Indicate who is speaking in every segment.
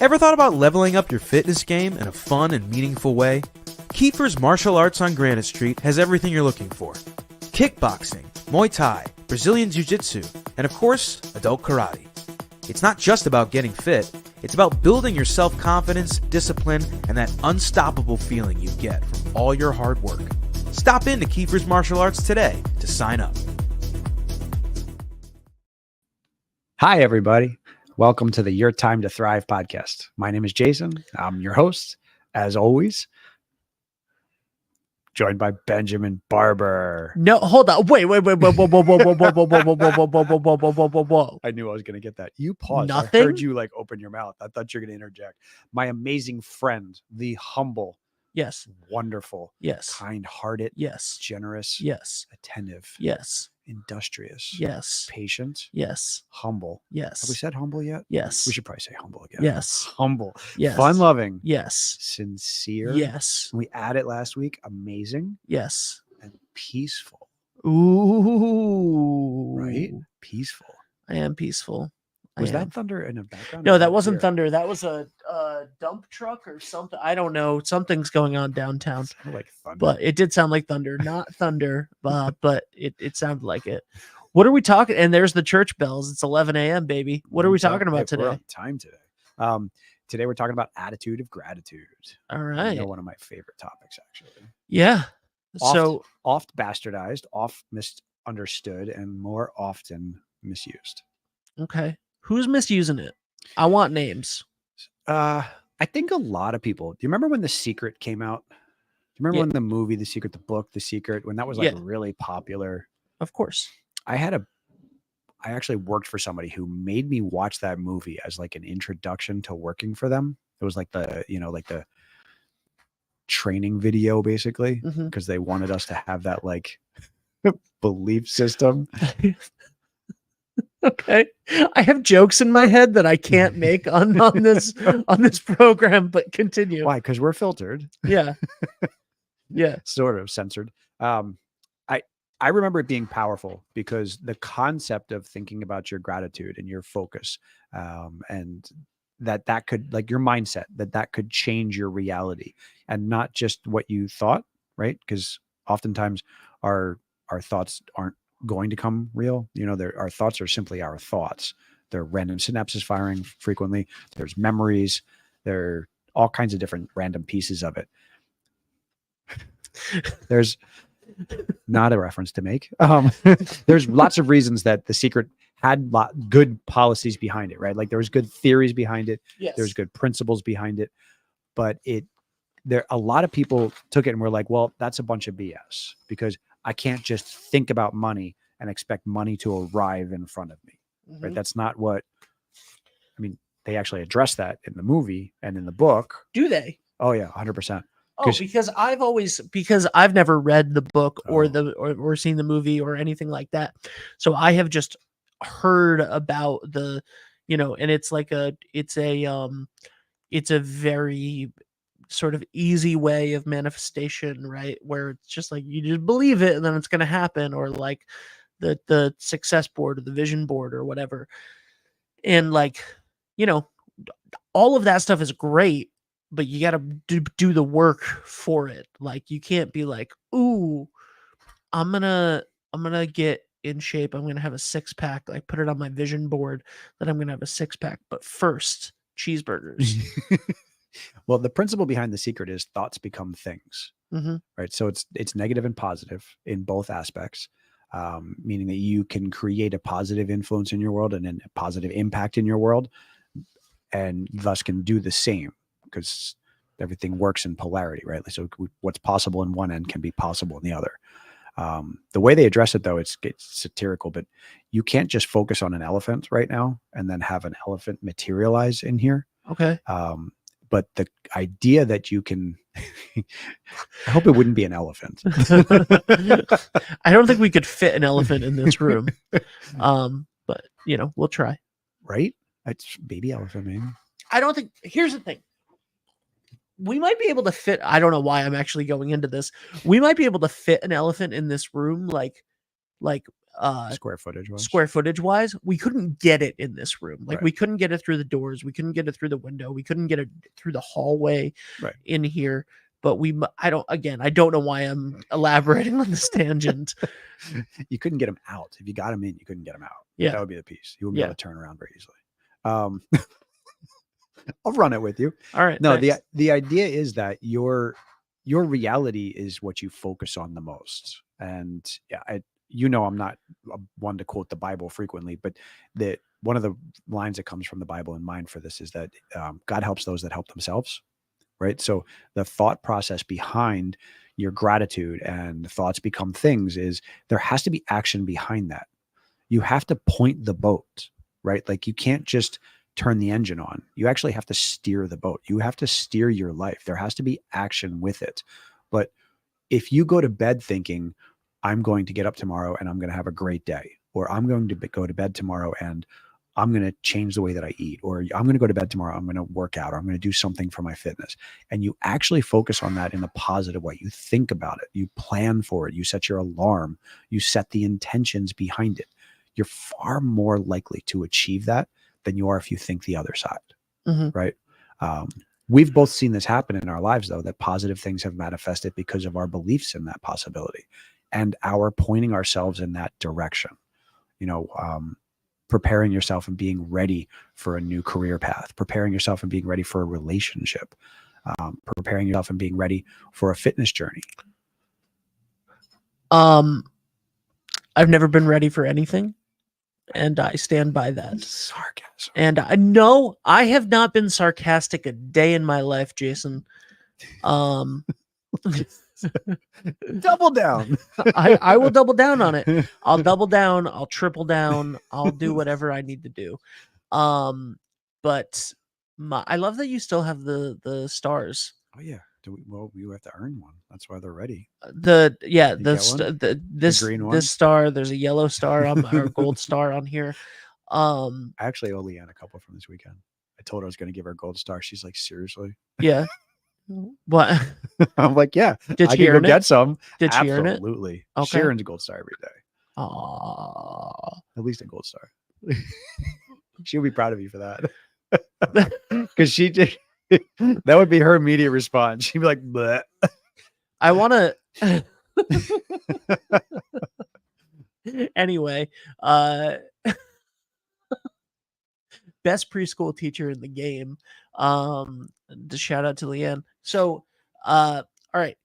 Speaker 1: Ever thought about leveling up your fitness game in a fun and meaningful way? Kiefer's Martial Arts on Granite Street has everything you're looking for. Kickboxing, Muay Thai, Brazilian Jiu-Jitsu, and of course, adult karate. It's not just about getting fit, it's about building your self-confidence, discipline, and that unstoppable feeling you get from all your hard work. Stop into Kiefer's Martial Arts today to sign up.
Speaker 2: Hi, everybody. Welcome to the Your Time to Thrive podcast. My name is Jason. I'm your host, as always, joined by Benjamin Barber.
Speaker 3: No, hold on. Wait. Whoa.
Speaker 2: I knew I was going to get that. You paused.
Speaker 3: Nothing?
Speaker 2: I heard you like open your mouth. I thought you were going to interject. My amazing friend, the humble,
Speaker 3: Yes.
Speaker 2: wonderful,
Speaker 3: Yes.
Speaker 2: kind-hearted,
Speaker 3: Yes.
Speaker 2: generous,
Speaker 3: Yes.
Speaker 2: attentive,
Speaker 3: Yes.
Speaker 2: industrious,
Speaker 3: Yes.
Speaker 2: patient,
Speaker 3: Yes.
Speaker 2: humble.
Speaker 3: Yes.
Speaker 2: Have we said humble yet?
Speaker 3: Yes.
Speaker 2: We should probably say humble again.
Speaker 3: Yes.
Speaker 2: Humble.
Speaker 3: Yes.
Speaker 2: Fun-loving.
Speaker 3: Yes.
Speaker 2: Sincere.
Speaker 3: Yes.
Speaker 2: We added last week, amazing
Speaker 3: Yes.
Speaker 2: and peaceful.
Speaker 3: Ooh.
Speaker 2: Right? Peaceful.
Speaker 3: I am peaceful.
Speaker 2: Was
Speaker 3: I am.
Speaker 2: that thunder in the background?
Speaker 3: No,
Speaker 2: or
Speaker 3: that wasn't
Speaker 2: here?
Speaker 3: thunder. That was a dump truck or something. I don't know. Something's going on downtown.
Speaker 2: It sounded like thunder.
Speaker 3: But it did sound like thunder, not thunder, but it sounded like it. What are we talking? And there's the church bells. It's 11 a.m., baby. What are we talking about
Speaker 2: We're
Speaker 3: today?
Speaker 2: on time today. Today we're talking about attitude of gratitude.
Speaker 3: All
Speaker 2: You
Speaker 3: right.
Speaker 2: know, one of my favorite topics, actually.
Speaker 3: Yeah. So
Speaker 2: Oft bastardized, oft misunderstood, and more often misused.
Speaker 3: okay. Who's misusing it? I want names.
Speaker 2: I think a lot of people. Do you remember when The Secret came out? Do you remember
Speaker 3: Yeah.
Speaker 2: when the movie The Secret, the book The Secret, when that was like
Speaker 3: Yeah.
Speaker 2: really popular?
Speaker 3: Of course.
Speaker 2: I actually worked for somebody who made me watch that movie as like an introduction to working for them. It was like the training video basically,
Speaker 3: Mhm.
Speaker 2: because they wanted us to have that like belief system.
Speaker 3: Okay. I have jokes in my head that I can't make on this program, but continue.
Speaker 2: Why? Because we're filtered,
Speaker 3: Yeah. Yeah.
Speaker 2: sort of censored. I remember it being powerful because the concept of thinking about your gratitude and your focus, and that could, like, your mindset, that could change your reality and not just what you thought, right? Because oftentimes our thoughts aren't going to come real. You know, our thoughts are simply our thoughts. They're random synapses firing frequently. There's memories. There are all kinds of different random pieces of it. There's not a reference to make. There's lots of reasons that The Secret had good policies behind it, right? Like there was good theories behind it.
Speaker 3: Yes.
Speaker 2: There's good principles behind it, but a lot of people took it and were like, well, that's a bunch of BS because I can't just think about money and expect money to arrive in front of me, right?
Speaker 3: Mhm.
Speaker 2: That's not what, I mean, they actually address that in the movie and in the book.
Speaker 3: Do they?
Speaker 2: Oh yeah, 100%.
Speaker 3: Oh,
Speaker 2: 'Cause-
Speaker 3: because I've never read the book or
Speaker 2: Oh.
Speaker 3: or seen the movie or anything like that. So I have just heard about and it's like it's a very sort of easy way of manifestation, right? Where it's just like you just believe it and then it's going to happen, or like the success board or the vision board or whatever. And like, all of that stuff is great, but you got to do the work for it. Like you can't be like, "Ooh, I'm going to get in shape. I'm going to have a six-pack. Like put it on my vision board that I'm going to have a six-pack, but first, cheeseburgers."
Speaker 2: Well, the principle behind The Secret is thoughts become things,
Speaker 3: Mm-hmm.
Speaker 2: right? So it's negative and positive in both aspects, meaning that you can create a positive influence in your world and then a positive impact in your world, and thus can do the same because everything works in polarity, right? So what's possible in one end can be possible in the other. The way they address it, though, it's satirical, but you can't just focus on an elephant right now and then have an elephant materialize in here.
Speaker 3: Okay.
Speaker 2: But the idea that you can, I hope it wouldn't be an elephant.
Speaker 3: I don't think we could fit an elephant in this room. But we'll try.
Speaker 2: Right? It's baby elephant, man.
Speaker 3: I don't think, here's the thing. We might be able to fit, I don't know why I'm actually going into this. We might be able to fit an elephant in this room, like
Speaker 2: Square footage was.
Speaker 3: square footage wise, we couldn't get it in this room. Like
Speaker 2: Right.
Speaker 3: we couldn't get it through the doors, we couldn't get it through the window, we couldn't get it through the hallway
Speaker 2: Right.
Speaker 3: in here. But I don't know why I'm elaborating on this tangent.
Speaker 2: You couldn't get him out. If you got him in, you couldn't get him out.
Speaker 3: Yeah.
Speaker 2: That would be the piece. You wouldn't be
Speaker 3: Yeah.
Speaker 2: able to turn around very easily. I'll run it with you.
Speaker 3: All right.
Speaker 2: No,
Speaker 3: thanks.
Speaker 2: the idea is that your reality is what you focus on the most. And yeah, I'm not one to quote the Bible frequently, but one of the lines that comes from the Bible in mind for this is that God helps those that help themselves, right? So the thought process behind your gratitude and thoughts become things is there has to be action behind that. You have to point the boat, right? Like you can't just turn the engine on. You actually have to steer the boat. You have to steer your life. There has to be action with it. But if you go to bed thinking, I'm going to get up tomorrow and I'm going to have a great day, or I'm going to go to bed tomorrow and I'm going to change the way that I eat, or I'm going to go to bed tomorrow, I'm going to work out, or I'm going to do something for my fitness. And you actually focus on that in a positive way. You think about it, you plan for it, you set your alarm, you set the intentions behind it. You're far more likely to achieve that than you are if you think the other side,
Speaker 3: Mhm.
Speaker 2: right? We've both seen this happen in our lives, though, that positive things have manifested because of our beliefs in that possibility and our pointing ourselves in that direction. Preparing yourself and being ready for a new career path, preparing yourself and being ready for a relationship, preparing yourself and being ready for a fitness journey.
Speaker 3: I've never been ready for anything, and I stand by that.
Speaker 2: Sarcasm.
Speaker 3: And I know I have not been sarcastic a day in my life, Jason.
Speaker 2: Double down.
Speaker 3: I will double down on it. I'll double down. I'll triple down. I'll do whatever I need to do. But I love that you still have the stars.
Speaker 2: Oh yeah. You have to earn one. That's why they're ready.
Speaker 3: This
Speaker 2: green one?
Speaker 3: this star. There's a yellow star on or a gold star on here.
Speaker 2: I actually owe Leanne a couple from this weekend. I told her I was going to give her a gold star. She's like, seriously?
Speaker 3: Yeah. What?
Speaker 2: I'm like, yeah.
Speaker 3: Did
Speaker 2: I
Speaker 3: she
Speaker 2: can go
Speaker 3: earn it?
Speaker 2: get some.
Speaker 3: Did she earn it?
Speaker 2: Absolutely.
Speaker 3: Okay.
Speaker 2: She earns a gold star every day.
Speaker 3: Aw.
Speaker 2: At least a gold star. She'll be proud of you for that. Because she did. That would be her immediate response. She'd be like, bleh.
Speaker 3: I want to. Anyway, best preschool teacher in the game. The shout out to Leanne. So, all right.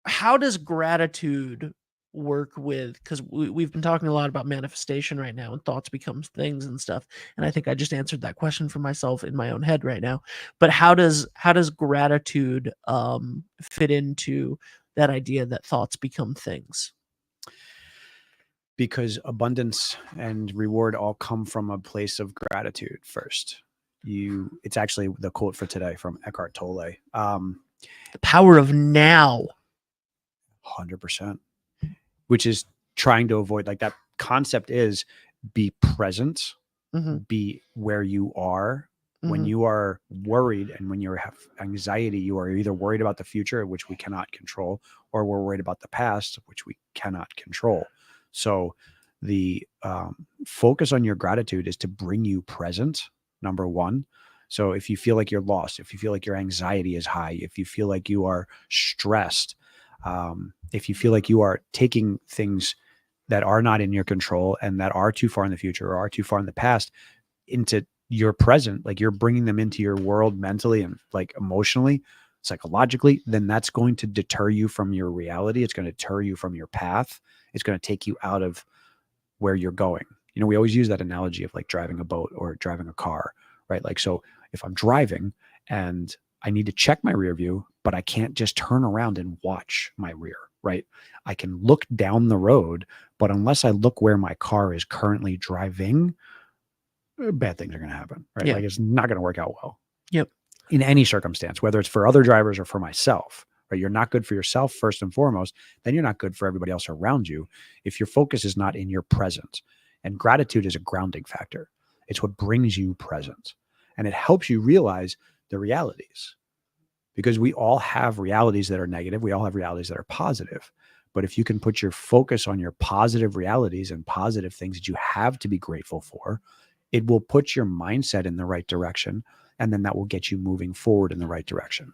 Speaker 3: How does gratitude work with, because we've been talking a lot about manifestation right now and thoughts becomes things and stuff, and I think I just answered that question for myself in my own head right now. But how does gratitude fit into that idea that thoughts become things?
Speaker 2: Because abundance and reward all come from a place of gratitude first. It's actually the quote for today from Eckhart Tolle.
Speaker 3: The power of now.
Speaker 2: 100%. Which is trying to avoid, like, that concept is be present, be where you are. When you are worried and when you have anxiety, you are either worried about the future, which we cannot control, or we're worried about the past, which we cannot control. So the focus on your gratitude is to bring you present, number one. So if you feel like you're lost, if you feel like your anxiety is high, if you feel like you are stressed, if you feel like you are taking things that are not in your control and that are too far in the future or are too far in the past into your present, like you're bringing them into your world mentally and like emotionally, psychologically, then that's going to deter you from your reality. It's going to deter you from your path. It's going to take you out of where you're going. We always use that analogy of like driving a boat or driving a car, right? Like, so if I'm driving and I need to check my rear view, but I can't just turn around and watch my rear, right? I can look down the road, but unless I look where my car is currently driving, bad things are going to happen, right?
Speaker 3: Yeah.
Speaker 2: Like it's not going to work out well.
Speaker 3: Yep.
Speaker 2: In any circumstance, whether it's for other drivers or for myself, right? You're not good for yourself first and foremost, then you're not good for everybody else around you if your focus is not in your present. And gratitude is a grounding factor. It's what brings you present. And it helps you realize the realities, because we all have realities that are negative. We all have realities that are positive, But if you can put your focus on your positive realities and positive things that you have to be grateful for, it will put your mindset in the right direction. And then that will get you moving forward in the right direction.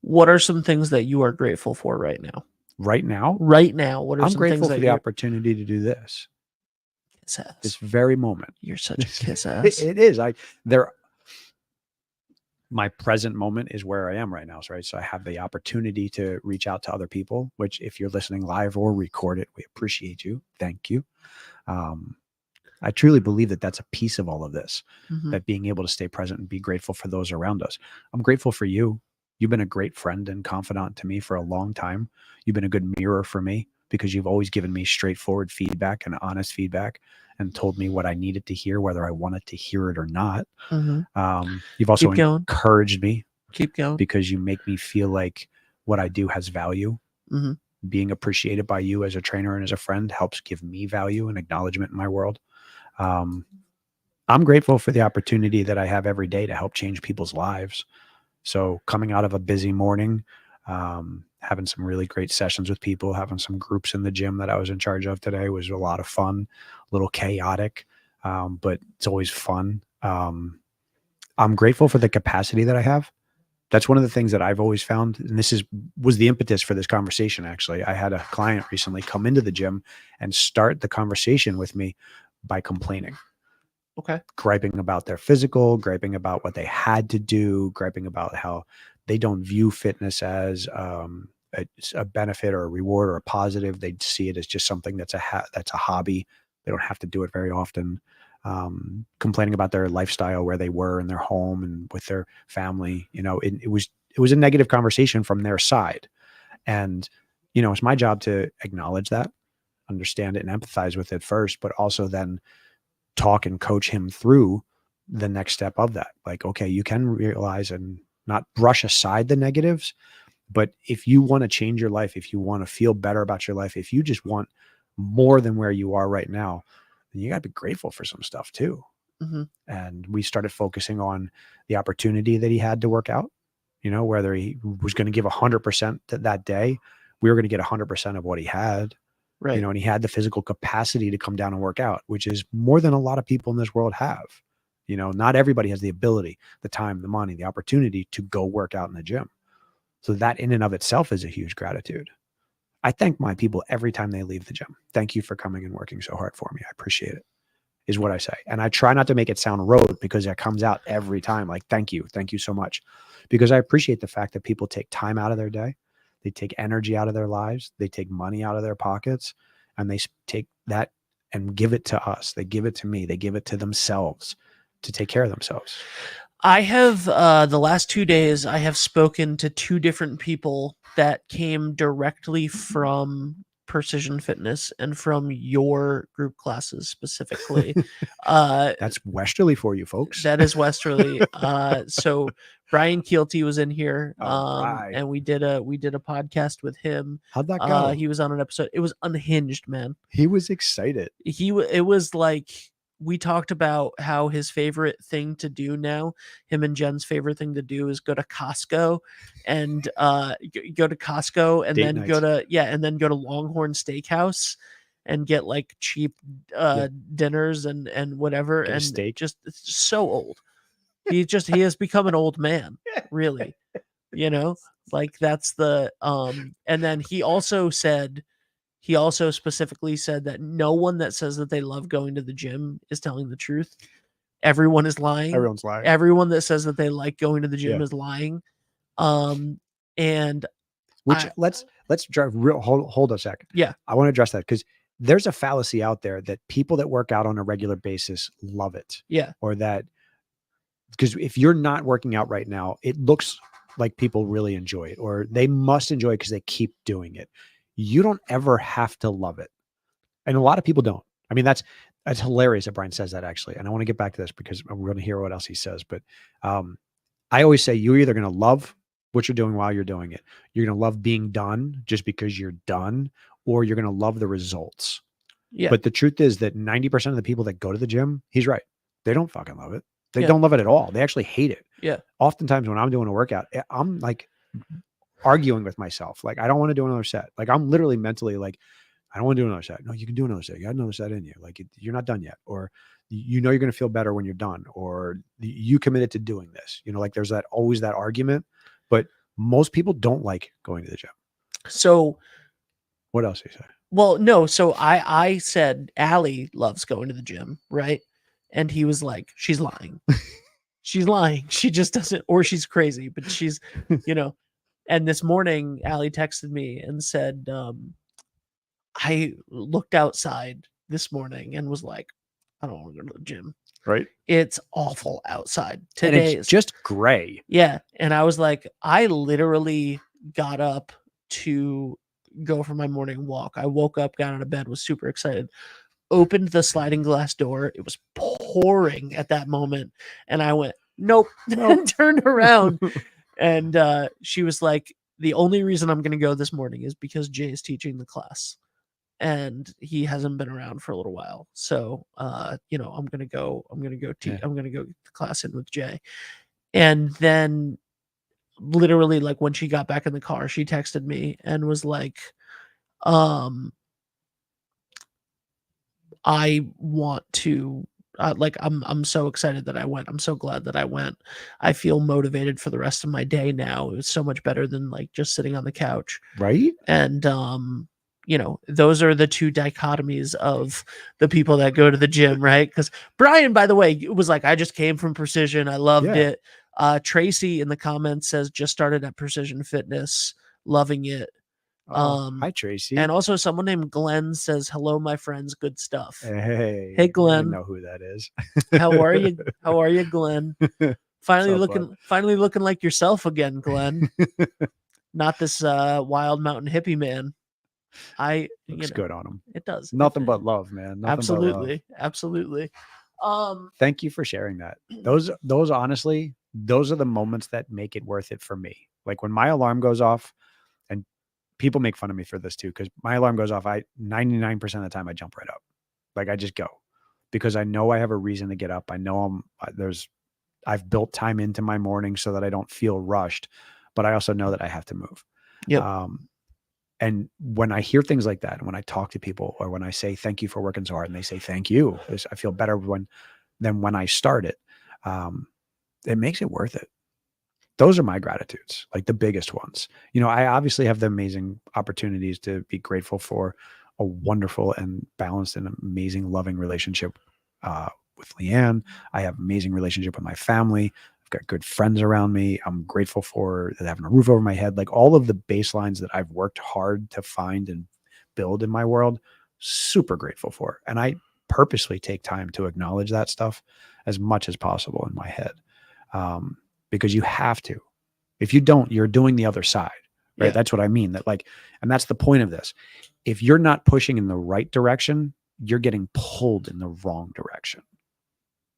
Speaker 3: What are some things that you are grateful for right now?
Speaker 2: Right now,
Speaker 3: Right now, what are
Speaker 2: I'm
Speaker 3: some
Speaker 2: grateful
Speaker 3: things
Speaker 2: for
Speaker 3: that
Speaker 2: the
Speaker 3: you're
Speaker 2: opportunity to do this
Speaker 3: kiss ass?
Speaker 2: this very moment.
Speaker 3: You're such a kiss ass.
Speaker 2: It is. My present moment is where I am right now. Right. So I have the opportunity to reach out to other people, which if you're listening live or record it, we appreciate you. Thank you. I truly believe that that's a piece of all of this,
Speaker 3: Mhm.
Speaker 2: that being able to stay present and be grateful for those around us. I'm grateful for you. You've been a great friend and confidant to me for a long time. You've been a good mirror for me because you've always given me straightforward feedback and honest feedback and told me what I needed to hear, whether I wanted to hear it or not.
Speaker 3: Mhm.
Speaker 2: You've also
Speaker 3: Keep going.
Speaker 2: encouraged me
Speaker 3: Keep going.
Speaker 2: because you make me feel like what I do has value.
Speaker 3: Mhm.
Speaker 2: Being appreciated by you as a trainer and as a friend helps give me value and acknowledgement in my world. I'm grateful for the opportunity that I have every day to help change people's lives. So coming out of a busy morning, having some really great sessions with people, having some groups in the gym that I was in charge of today was a lot of fun, a little chaotic, but it's always fun. I'm grateful for the capacity that I have. That's one of the things that I've always found. And was the impetus for this conversation. Actually, I had a client recently come into the gym and start the conversation with me by complaining.
Speaker 3: Okay.
Speaker 2: Griping about their physical, griping about what they had to do, griping about how they don't view fitness as a benefit or a reward or a positive. They see it as just something that's a hobby. They don't have to do it very often. Complaining about their lifestyle, where they were in their home and with their family. It was a negative conversation from their side. And, it's my job to acknowledge that, understand it and empathize with it first, but also then talk and coach him through the next step of that. Like, okay, you can realize and not brush aside the negatives, but if you want to change your life, if you want to feel better about your life, if you just want more than where you are right now, then you got to be grateful for some stuff too.
Speaker 3: Mm-hmm.
Speaker 2: And we started focusing on the opportunity that he had to work out, whether he was going to give 100% that day, we were going to get 100% of what he had.
Speaker 3: Right.
Speaker 2: And he had the physical capacity to come down and work out, which is more than a lot of people in this world have. Not everybody has the ability, the time, the money, the opportunity to go work out in the gym. So that in and of itself is a huge gratitude. I thank my people every time they leave the gym. Thank you for coming and working so hard for me. I appreciate it, is what I say. And I try not to make it sound rote because it comes out every time. Like, thank you so much. Because I appreciate the fact that people take time out of their day. They take energy out of their lives. They take money out of their pockets, and they take that and give it to us. They give it to me. They give it to themselves to take care of themselves.
Speaker 3: I have the last 2 days, I have spoken to 2 different people that came directly from Precision Fitness and from your group classes specifically.
Speaker 2: That's Westerly for you folks.
Speaker 3: That is Westerly. So Brian Keelty was in here,
Speaker 2: right.
Speaker 3: and we did a podcast with him.
Speaker 2: How'd that go?
Speaker 3: He was on an episode. It was unhinged, man.
Speaker 2: He was excited.
Speaker 3: It was like, we talked about how his favorite thing to do now, him and Jen's favorite thing to do, is go to Costco and go to Costco and
Speaker 2: Date
Speaker 3: then
Speaker 2: nights.
Speaker 3: go to Longhorn Steakhouse and get like cheap dinners and whatever.
Speaker 2: Get a
Speaker 3: and
Speaker 2: steak.
Speaker 3: Just, it's so old. He has become an old man, really. Like that's the and then he also specifically said that no one that says that they love going to the gym is telling the truth. Everyone is lying.
Speaker 2: Everyone's lying.
Speaker 3: Everyone that says that they like going to the gym
Speaker 2: Yeah.
Speaker 3: is lying. And
Speaker 2: which let's drive real. Hold a second.
Speaker 3: Yeah.
Speaker 2: I want to address that because there's a fallacy out there that people that work out on a regular basis love it.
Speaker 3: Yeah.
Speaker 2: Or that, because if you're not working out right now, it looks like people really enjoy it, or they must enjoy it because they keep doing it. You don't ever have to love it. And a lot of people don't. I mean, that's hilarious that Brian says that, actually. And I want to get back to this because we're going to hear what else he says. But I always say you're either going to love what you're doing while you're doing it. You're going to love being done just because you're done, or you're going to love the results.
Speaker 3: Yeah.
Speaker 2: But the truth is that 90% of the people that go to the gym, he's right, they don't fucking love it. They don't love it at all. They actually hate it.
Speaker 3: Yeah.
Speaker 2: Oftentimes when I'm doing a workout, I'm like arguing with myself. Like, I don't want to do another set. Like, I'm literally mentally like, I don't want to do another set. No, you can do another set. You got another set in you. Like, you're not done yet. Or you know, you're going to feel better when you're done. Or you committed to doing this. You know, like there's always that argument. But most people don't like going to the gym.
Speaker 3: So
Speaker 2: what else you said?
Speaker 3: Well, no. So I said Allie loves going to the gym, right? And he was like, she's lying. She's lying. She just doesn't, or she's crazy, but she's, you know. And this morning, Allie texted me and said, I looked outside this morning and was like, I don't want to go to the gym.
Speaker 2: Right.
Speaker 3: It's awful outside today.
Speaker 2: It's just gray.
Speaker 3: Yeah. And I was like, I literally got up to go for my morning walk. I woke up, got out of bed, was super excited, opened the sliding glass door. It was pouring at that moment. And I went, nope, and turned around. And she was like, the only reason I'm going to go this morning is because Jay is teaching the class. And he hasn't been around for a little while. So, you know, I'm going to go teach, I'm going to go get the class in with Jay. And then literally like when she got back in the car, she texted me and was like, I want to, like, I'm so excited that I went. I'm so glad that I went. I feel motivated for the rest of my day now. It was so much better than like just sitting on the couch.
Speaker 2: Right.
Speaker 3: And, you know, those are the two dichotomies of the people that go to the gym, right? Because Brian, by the way, was like, I just came from Precision. I loved it. Tracy in the comments says just started at Precision Fitness, loving it.
Speaker 2: Hi, Tracy.
Speaker 3: And also someone named Glenn says, hello, my friends. Good stuff.
Speaker 2: Hey,
Speaker 3: Glenn.
Speaker 2: I know who that is.
Speaker 3: How are you? How are you, Glenn? Finally looking like yourself again, Glenn. Not this wild mountain hippie man.
Speaker 2: Looks good on him.
Speaker 3: It does.
Speaker 2: Nothing but love, man.
Speaker 3: Absolutely.
Speaker 2: Thank you for sharing that. Those honestly, those are the moments that make it worth it for me. Like when my alarm goes off, and people make fun of me for this too, because my alarm goes off, 99% of the time I jump right up. Like I just go because I know I have a reason to get up. I know I've built time into my morning so that I don't feel rushed, but I also know that I have to move.
Speaker 3: Yep.
Speaker 2: And when I hear things like that, and when I talk to people, or when I say thank you for working so hard, and they say thank you, I feel better than when I start it. It makes it worth it. Those are my gratitudes, like the biggest ones. You know, I obviously have the amazing opportunities to be grateful for a wonderful and balanced and amazing, loving relationship with Leanne. I have an amazing relationship with my family. I've got good friends around me. I'm grateful for having a roof over my head. Like all of the baselines that I've worked hard to find and build in my world, super grateful for. And I purposely take time to acknowledge that stuff as much as possible in my head. Because you have to. If you don't, you're doing the other side, right?
Speaker 3: Yeah.
Speaker 2: That's what I mean. And that's the point of this. If you're not pushing in the right direction, you're getting pulled in the wrong direction.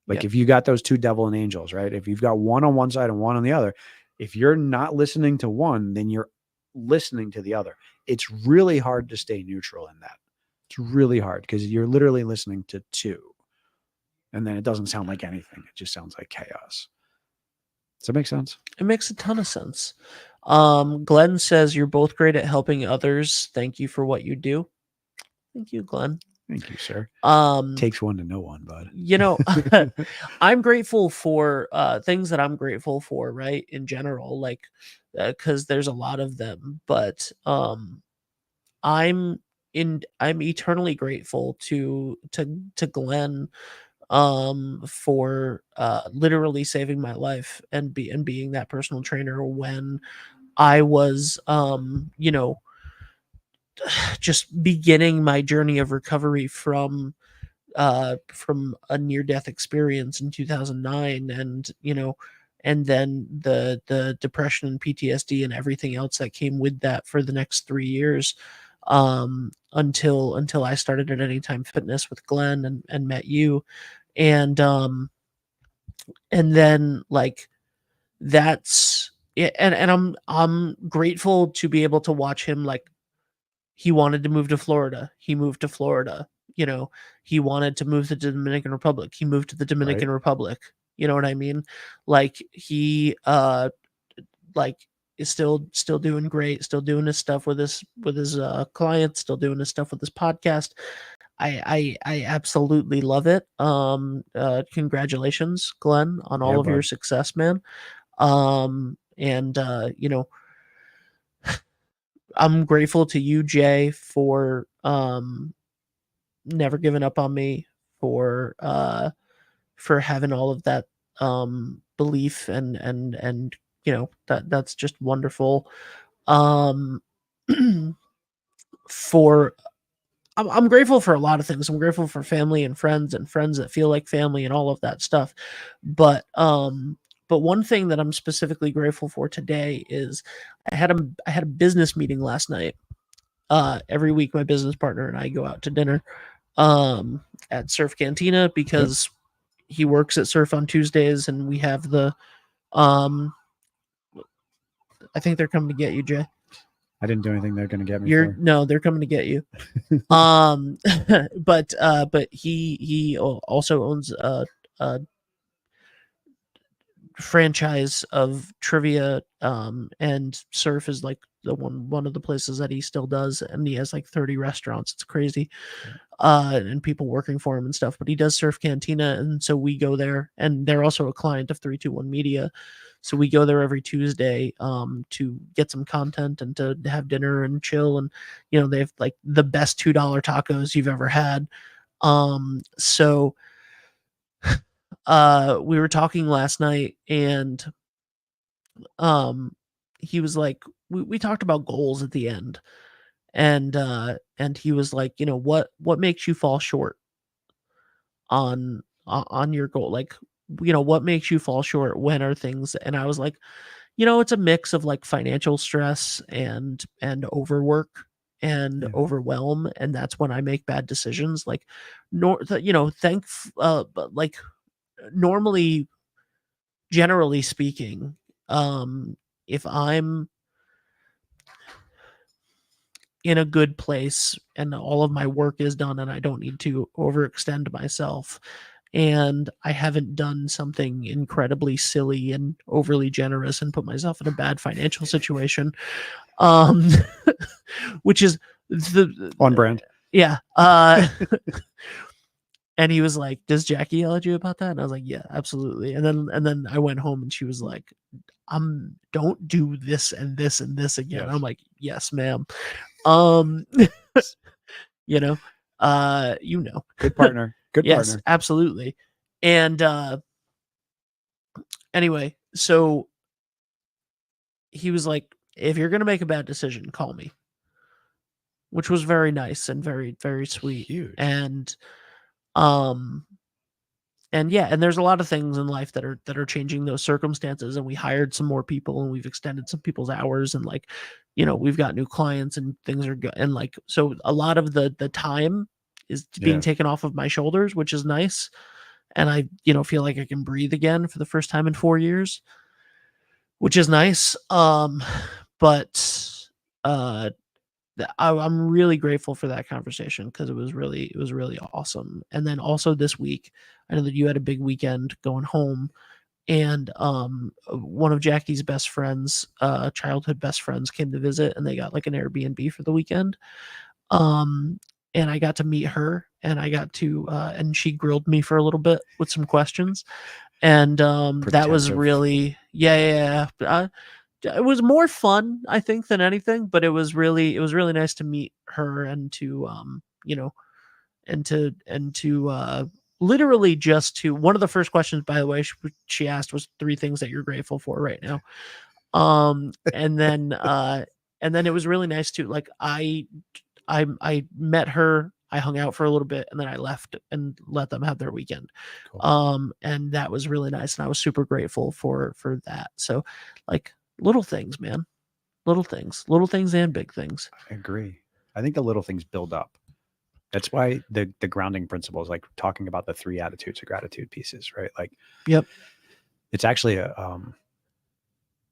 Speaker 2: Like if you got those two devil and angels, right? If you've got one on one side and one on the other, if you're not listening to one, then you're listening to the other. It's really hard to stay neutral in that. It's really hard because you're literally listening to two. And then it doesn't sound like anything. It just sounds like chaos. Does that make sense?
Speaker 3: It makes a ton of sense. Glenn says you're both great at helping others. Thank you for what you do. Thank you, Glenn.
Speaker 2: Thank you, sir. Takes one to know one, bud.
Speaker 3: You know, I'm grateful for things that I'm grateful for, right? In general, like because there's a lot of them, but I'm eternally grateful to Glenn for literally saving my life and being that personal trainer when I was you know, just beginning my journey of recovery from a near-death experience in 2009, and you know, and then the depression and PTSD and everything else that came with that for the next 3 years, until I started at Anytime Fitness with Glenn and met you, and then like that's it. And I'm grateful to be able to watch him. Like he wanted to move to Florida. He moved to Florida. You know, he wanted to move to the Dominican Republic. He moved to the Dominican Republic. You know what I mean? Like he like is still doing great, still doing his stuff with his clients, still doing his stuff with his podcast. I absolutely love it. Congratulations, Glenn, on all
Speaker 2: Yeah,
Speaker 3: of your
Speaker 2: bud.
Speaker 3: success, man. And you know, I'm grateful to you, Jay, for never giving up on me, for having all of that belief and you know, that's just wonderful. Um for I'm grateful for a lot of things. I'm grateful for family and friends that feel like family and all of that stuff. But one thing that I'm specifically grateful for today is I had a business meeting last night. Every week my business partner and I go out to dinner at Surf Cantina because he works at Surf on Tuesdays, and we have the I think they're coming to get you, Jay.
Speaker 2: I didn't do anything they're going to get me for.
Speaker 3: No, they're coming to get you. But he also owns a franchise of trivia, and Surf is like the one of the places that he still does, and he has like 30 restaurants. It's crazy. And people working for him and stuff, but he does Surf Cantina, and so we go there, and they're also a client of 321 Media. So we go there every Tuesday to get some content and to have dinner and chill. And, you know, they have like the best $2 tacos you've ever had. So we were talking last night, and he was like, we talked about goals at the end. And he was like, you know, what makes you fall short on your goal? Like, you know, what makes you fall short? When are things? And I was like, you know, it's a mix of like financial stress and overwork and overwhelm, and that's when I make bad decisions. Like, you know, but like normally, generally speaking, if I'm in a good place and all of my work is done and I don't need to overextend myself, and I haven't done something incredibly silly and overly generous and put myself in a bad financial situation, which is
Speaker 2: on brand.
Speaker 3: Yeah. And he was like, does Jackie yell at you about that? And I was like, yeah, absolutely. And then I went home and she was like, don't do this and this and this again.
Speaker 2: Yes.
Speaker 3: I'm like, yes, ma'am. You know,
Speaker 2: good partner. Good
Speaker 3: yes,
Speaker 2: partner.
Speaker 3: absolutely. And anyway, so he was like, if you're gonna make a bad decision, call me, which was very nice and very, very sweet.
Speaker 2: Huge.
Speaker 3: And yeah, and there's a lot of things in life that are changing those circumstances, and we hired some more people, and we've extended some people's hours, and like, you know, we've got new clients, and things are good, and like, so a lot of the time is being taken off of my shoulders, which is nice, and I, you know, feel like I can breathe again for the first time in 4 years, which is nice. But I'm really grateful for that conversation, because it was really awesome. And then also this week, I know that you had a big weekend going home, and one of Jackie's best friends, childhood best friends, came to visit, and they got like an Airbnb for the weekend. And I got to meet her, and I got to and she grilled me for a little bit with some questions, and that was really it was more fun, I think, than anything, but it was really nice to meet her, and to you know, and to literally just to, one of the first questions, by the way, she asked was 3 things that you're grateful for right now. And then it was really nice to, like, I met her, I hung out for a little bit, and then I left and let them have their weekend. Cool. And that was really nice, and I was super grateful for that. So, like, little things, man. Little things and big things.
Speaker 2: I agree. I think the little things build up. That's why the grounding principles, like talking about the 3 attitudes of gratitude pieces, right? Like,
Speaker 3: yep.
Speaker 2: It's actually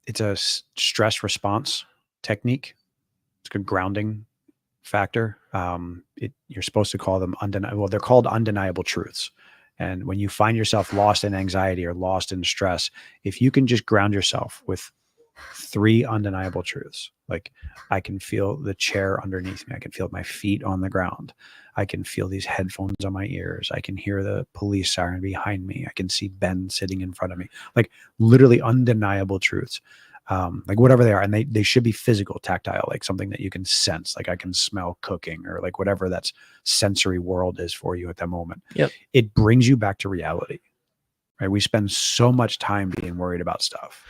Speaker 2: it's a stress response technique. It's a good grounding factor. You're supposed to call them undeniable. They're called undeniable truths. And when you find yourself lost in anxiety or lost in stress, if you can just ground yourself with 3 undeniable truths. Like, I can feel the chair underneath me. I can feel my feet on the ground. I can feel these headphones on my ears. I can hear the police siren behind me. I can see Ben sitting in front of me. Like, literally undeniable truths. Like, whatever they are, and they should be physical, tactile, like something that you can sense. Like, I can smell cooking, or like whatever that sensory world is for you at that moment.
Speaker 3: Yep.
Speaker 2: It brings you back to reality, right? We spend so much time being worried about stuff.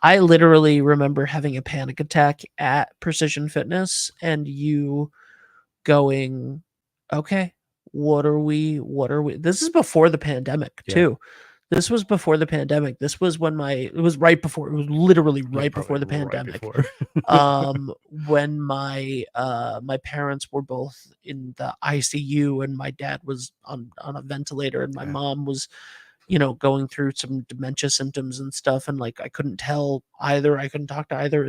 Speaker 3: I literally remember having a panic attack at Precision Fitness and you going, okay, what are we, this is before the pandemic
Speaker 2: Yeah.
Speaker 3: too. This was before the pandemic. This was when it was literally right before the
Speaker 2: Probably right
Speaker 3: pandemic.
Speaker 2: before.
Speaker 3: When my parents were both in the ICU and my dad was on a ventilator and my
Speaker 2: Yeah.
Speaker 3: mom was, going through some dementia symptoms and stuff. And like, I couldn't tell either. I couldn't talk to either,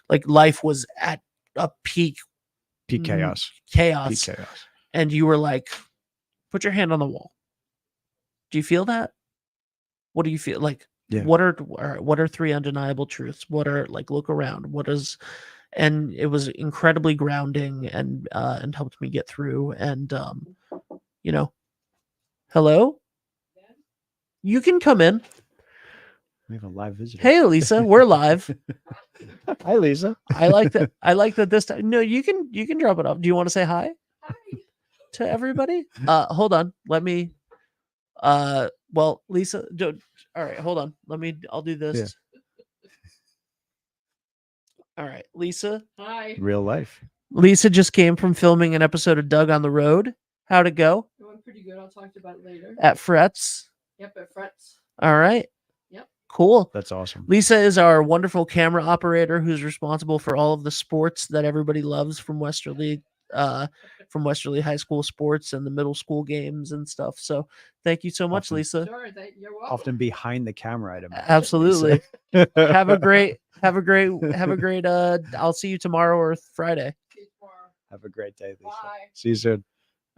Speaker 3: like life was at a peak
Speaker 2: Peak chaos. Peak chaos.
Speaker 3: And you were like, put your hand on the wall. Do you feel that? What do you feel like?
Speaker 2: Yeah.
Speaker 3: What are 3 undeniable truths? What are, like, look around. And it was incredibly grounding and helped me get through. And hello? You can come in.
Speaker 2: We have a live visitor.
Speaker 3: Hey, Lisa, we're live.
Speaker 2: Hi, Lisa.
Speaker 3: I like that this time. No, you can drop it off. Do you want to say hi?
Speaker 4: Hi.
Speaker 3: To everybody? Hold on. Let me well, Lisa, all right, hold on. I'll do this. All right, Lisa.
Speaker 4: Hi.
Speaker 2: Real life.
Speaker 3: Lisa just came from filming an episode of Doug on the Road. How'd it go?
Speaker 4: Going pretty good. I'll talk about it later.
Speaker 3: At Fretz.
Speaker 4: Yep, at Fretz.
Speaker 3: All right.
Speaker 4: Yep.
Speaker 3: Cool.
Speaker 2: That's awesome.
Speaker 3: Lisa is our wonderful camera operator who's responsible for all of the sports that everybody loves from Westerly High School sports and the middle school games and stuff. So thank you so much,
Speaker 2: Often.
Speaker 3: Lisa.
Speaker 4: Sure, you're welcome.
Speaker 2: Often behind the camera, I'd imagine.
Speaker 3: Absolutely.
Speaker 2: Lisa.
Speaker 3: have a great I'll see you tomorrow or Friday.
Speaker 4: See you tomorrow.
Speaker 2: Have a great day, Lisa.
Speaker 4: Bye.
Speaker 2: See you soon.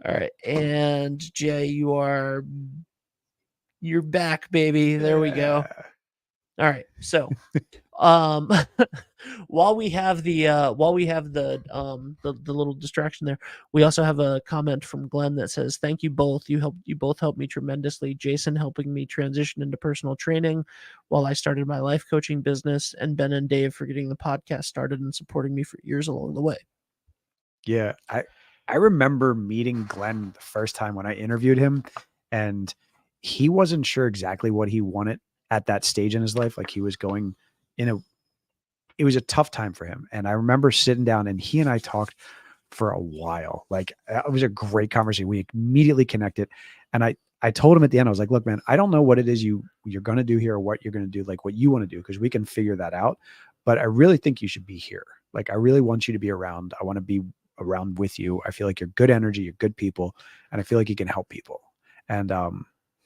Speaker 3: All right. And Jay, you're back, baby. There we go.
Speaker 2: Yeah.
Speaker 3: All right. So while we have the little distraction there, we also have a comment from Glenn that says, "Thank you both. You both helped me tremendously. Jason helping me transition into personal training while I started my life coaching business, and Ben and Dave for getting the podcast started and supporting me for years along the way."
Speaker 2: Yeah. I remember meeting Glenn the first time when I interviewed him, and he wasn't sure exactly what he wanted at that stage in his life. Like, he was going it was a tough time for him. And I remember sitting down and he and I talked for a while. Like, it was a great conversation. We immediately connected. And I told him at the end, I was like, look, man, I don't know what it is you're going to do here or what you're going to do, like what you want to do, because we can figure that out. But I really think you should be here. Like, I really want you to be around. I want to be around with you. I feel like you're good energy, you're good people, and I feel like you can help people. And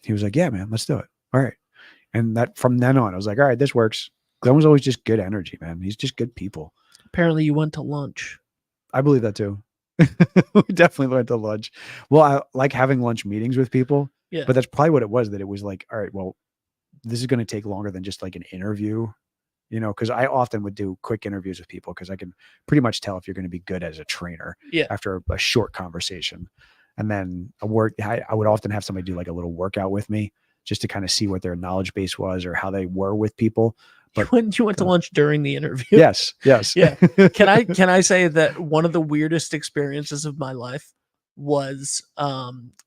Speaker 2: he was like, yeah, man, let's do it. All right. And that from then on, I was like, all right, this works. Glenn was always just good energy, man. He's just good people.
Speaker 3: Apparently you went to lunch.
Speaker 2: I believe that too. We definitely went to lunch. Well, I like having lunch meetings with people.
Speaker 3: Yeah.
Speaker 2: But that's probably what it was, that it was like, all right, well, this is going to take longer than just like an interview, because I often would do quick interviews with people because I can pretty much tell if you're going to be good as a trainer after a short conversation. And then I would often have somebody do like a little workout with me just to kind of see what their knowledge base was or how they were with people. But
Speaker 3: you went to lunch during the interview.
Speaker 2: Yes.
Speaker 3: Yeah. Can I say that one of the weirdest experiences of my life was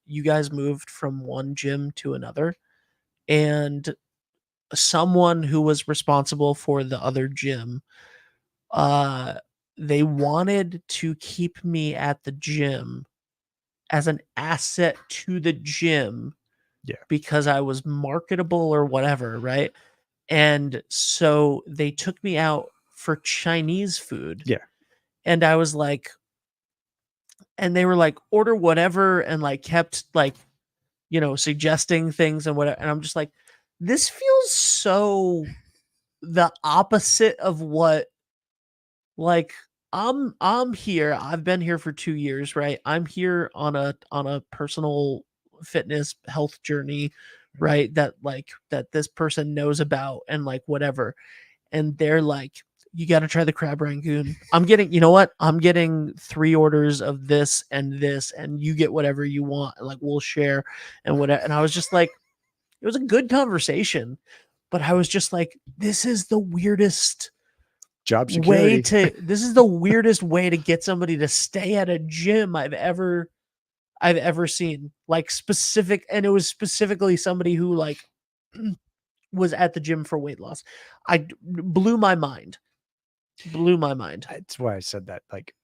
Speaker 3: you guys moved from one gym to another, and someone who was responsible for the other gym, they wanted to keep me at the gym as an asset to the gym.
Speaker 2: Yeah.
Speaker 3: Because I was marketable or whatever, right? And so they took me out for Chinese food.
Speaker 2: Yeah.
Speaker 3: And I was like, and they were like, order whatever, and like kept like, suggesting things and whatever. And I'm just like, this feels so the opposite of what, like, I'm here. I've been here for 2 years, right? I'm here on a personal fitness health journey, right? That this person knows about and like whatever. and they're like, you got to try the crab rangoon. I'm getting, you know what? I'm getting 3 orders of this, and you get whatever you want. Like, we'll share and whatever. And I was just like, it was a good conversation, but I was just like, this is the weirdest
Speaker 2: Job security.
Speaker 3: this is the weirdest way to get somebody to stay at a gym I've ever seen. Like, specific, and it was specifically somebody who like was at the gym for weight loss. Blew my mind.
Speaker 2: That's why I said that. Like,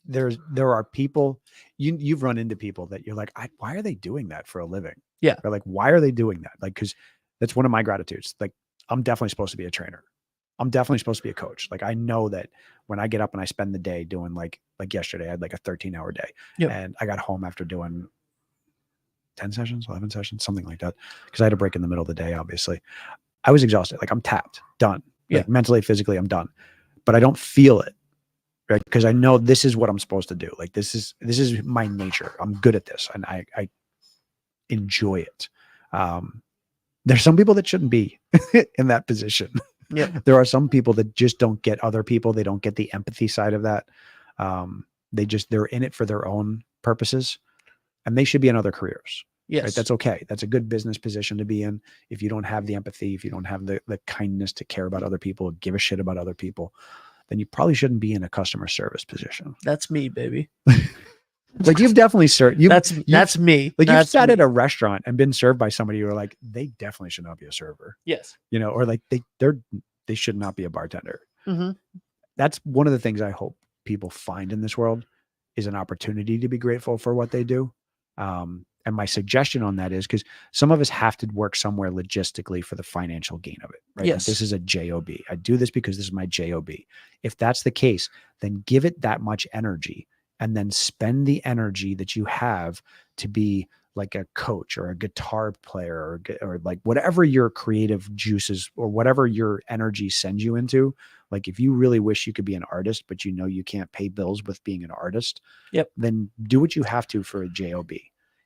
Speaker 2: there are people, you've run into people that you're like, why are they doing that for a living?
Speaker 3: Yeah.
Speaker 2: Or like, why are they doing that? Like, because that's one of my gratitudes. Like, I'm definitely supposed to be a trainer. I'm definitely supposed to be a coach. Like, I know that when I get up and I spend the day doing like yesterday, I had like a 13-hour day.
Speaker 3: Yep.
Speaker 2: And I got home after doing 10 sessions, 11 sessions, something like that. Because I had a break in the middle of the day, obviously. I was exhausted. Like, I'm tapped, done. Like, mentally, physically, I'm done. But I don't feel it, right? Because I know this is what I'm supposed to do. Like, this is my nature. I'm good at this, and I enjoy it. There's some people that shouldn't be in that position.
Speaker 3: Yeah.
Speaker 2: There are some people that just don't get other people. They don't get the empathy side of that. They're in it for their own purposes, and they should be in other careers.
Speaker 3: Yes.
Speaker 2: Right? That's okay. That's a good business position to be in. If you don't have the empathy, if you don't have the kindness to care about other people, give a shit about other people, then you probably shouldn't be in a customer service position.
Speaker 3: That's me, baby.
Speaker 2: Like, you've definitely served.
Speaker 3: That's me.
Speaker 2: Like, you've sat
Speaker 3: me.
Speaker 2: at a restaurant and been served by somebody who are like, they definitely should not be a server.
Speaker 3: Yes.
Speaker 2: You know, or like they should not be a bartender.
Speaker 3: Mm-hmm.
Speaker 2: That's one of the things I hope people find in this world is an opportunity to be grateful for what they do. And my suggestion on that is, because some of us have to work somewhere logistically for the financial gain of it, right?
Speaker 3: Yes.
Speaker 2: Like, this is a job. I do this because this is my job. If that's the case, then give it that much energy, and then spend the energy that you have to be like a coach or a guitar player or like whatever your creative juices or whatever your energy sends you into. Like, if you really wish you could be an artist, but you know you can't pay bills with being an artist, then do what you have to for a job.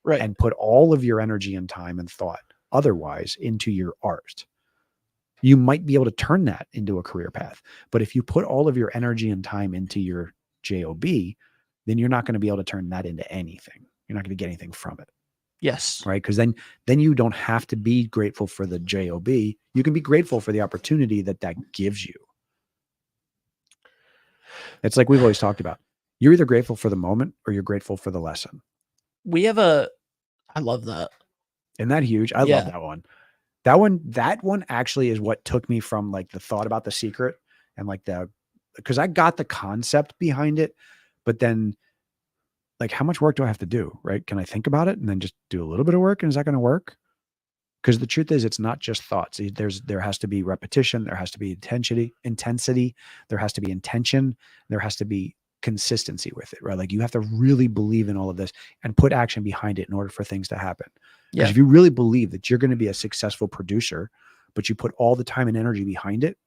Speaker 3: Right.
Speaker 2: And put all of your energy and time and thought otherwise into your art. You might be able to turn that into a career path. But if you put all of your energy and time into your job, then you're not going to be able to turn that into anything. You're not going to get anything from it.
Speaker 3: Yes.
Speaker 2: Right. Because then you don't have to be grateful for the job. You can be grateful for the opportunity that gives you. It's like we've always talked about. You're either grateful for the moment or you're grateful for the lesson.
Speaker 3: I love that.
Speaker 2: Isn't that huge? I love that one. That one actually is what took me from like the thought about The Secret and like because I got the concept behind it, but then like, how much work do I have to do? Right? Can I think about it and then just do a little bit of work? And is that going to work? Because the truth is, it's not just thoughts. There has to be repetition. There has to be intensity. There has to be intention. There has to be consistency with it, right? Like, you have to really believe in all of this and put action behind it in order for things to happen. Because if you really believe that you're going to be a successful producer, but you put all the time and energy behind it,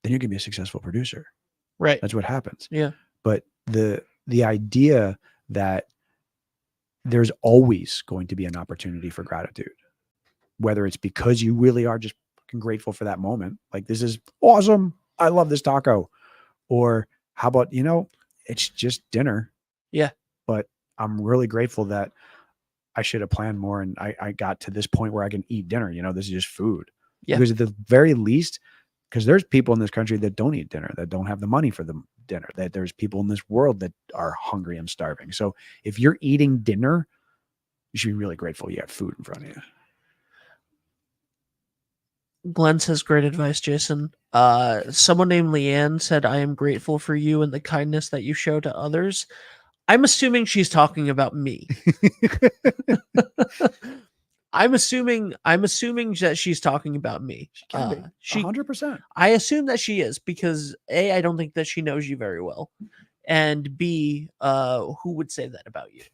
Speaker 2: then you're going to be a successful producer.
Speaker 3: Right.
Speaker 2: That's what happens.
Speaker 3: Yeah.
Speaker 2: But the idea that there's always going to be an opportunity for gratitude, whether it's because you really are just fucking grateful for that moment, like, this is awesome, I love this taco, or how about, it's just dinner.
Speaker 3: Yeah.
Speaker 2: But I'm really grateful that I should have planned more and I got to this point where I can eat dinner. This is just food.
Speaker 3: Yeah.
Speaker 2: Because at the very least, because there's people in this country that don't eat dinner, that don't have the money for the dinner, that there's people in this world that are hungry and starving. So if you're eating dinner, you should be really grateful you have food in front of you.
Speaker 3: Glenn says, great advice, Jason. Someone named Leanne said, I am grateful for you and the kindness that you show to others. I'm assuming she's talking about me. I'm assuming that she's talking about me.
Speaker 2: She can be. 100%.
Speaker 3: I assume that she is, because A, I don't think that she knows you very well. And B, who would say that about you?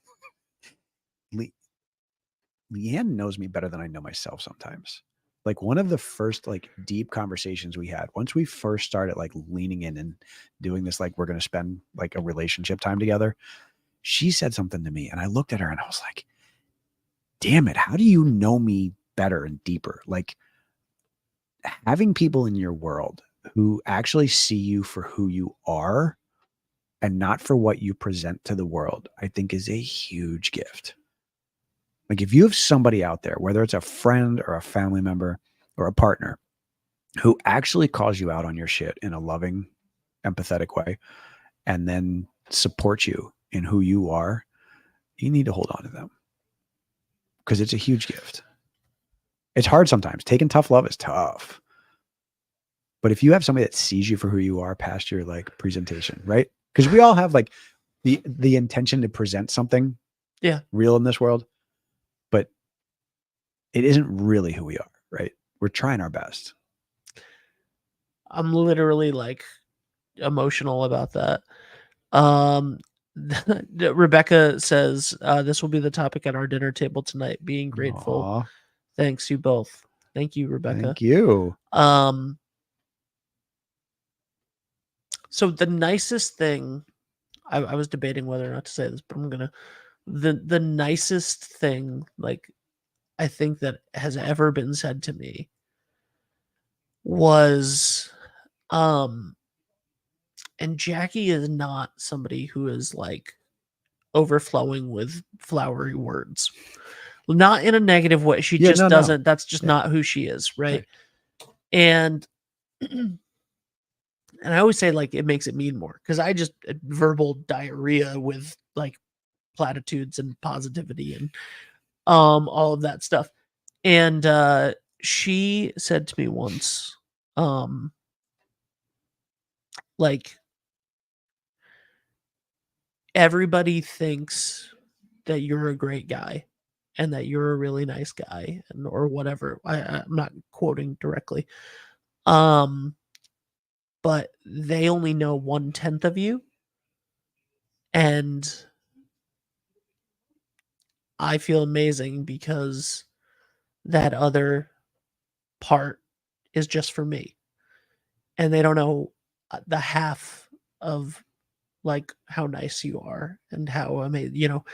Speaker 2: Leanne knows me better than I know myself sometimes. Like, one of the first like deep conversations we had, once we first started like leaning in and doing this, like, we're going to spend like a relationship time together, she said something to me and I looked at her and I was like, damn it, how do you know me better and deeper? Like, having people in your world who actually see you for who you are and not for what you present to the world, I think is a huge gift. Like if you have somebody out there, whether it's a friend or a family member or a partner, who actually calls you out on your shit in a loving, empathetic way, and then supports you in who you are, you need to hold on to them because it's a huge gift. It's hard sometimes. Taking tough love is tough. But if you have somebody that sees you for who you are past your like presentation, right? Because we all have like the intention to present something real in this world, but it isn't really who we are, right? We're trying our best.
Speaker 3: I'm literally like emotional about that. Rebecca says, this will be the topic at our dinner table tonight, being grateful.
Speaker 2: Aw,
Speaker 3: Thanks, you both. Thank you, Rebecca.
Speaker 2: thank you.
Speaker 3: So the nicest thing, I was debating whether or not to say this, but I'm gonna, the nicest thing, like, I think that has ever been said to me was, and Jackie is not somebody who is like overflowing with flowery words, not in a negative way. She just doesn't, that's just not who she is. Right. And, and I always say like, it makes it mean more because I just verbal diarrhea with like platitudes and positivity and, all of that stuff. And, she said to me once, like, everybody thinks that you're a great guy and that you're a really nice guy and or whatever. I'm not quoting directly. But they only know 1/10 of you. And I feel amazing because that other part is just for me. And they don't know the half of like how nice you are and how amazing, you know,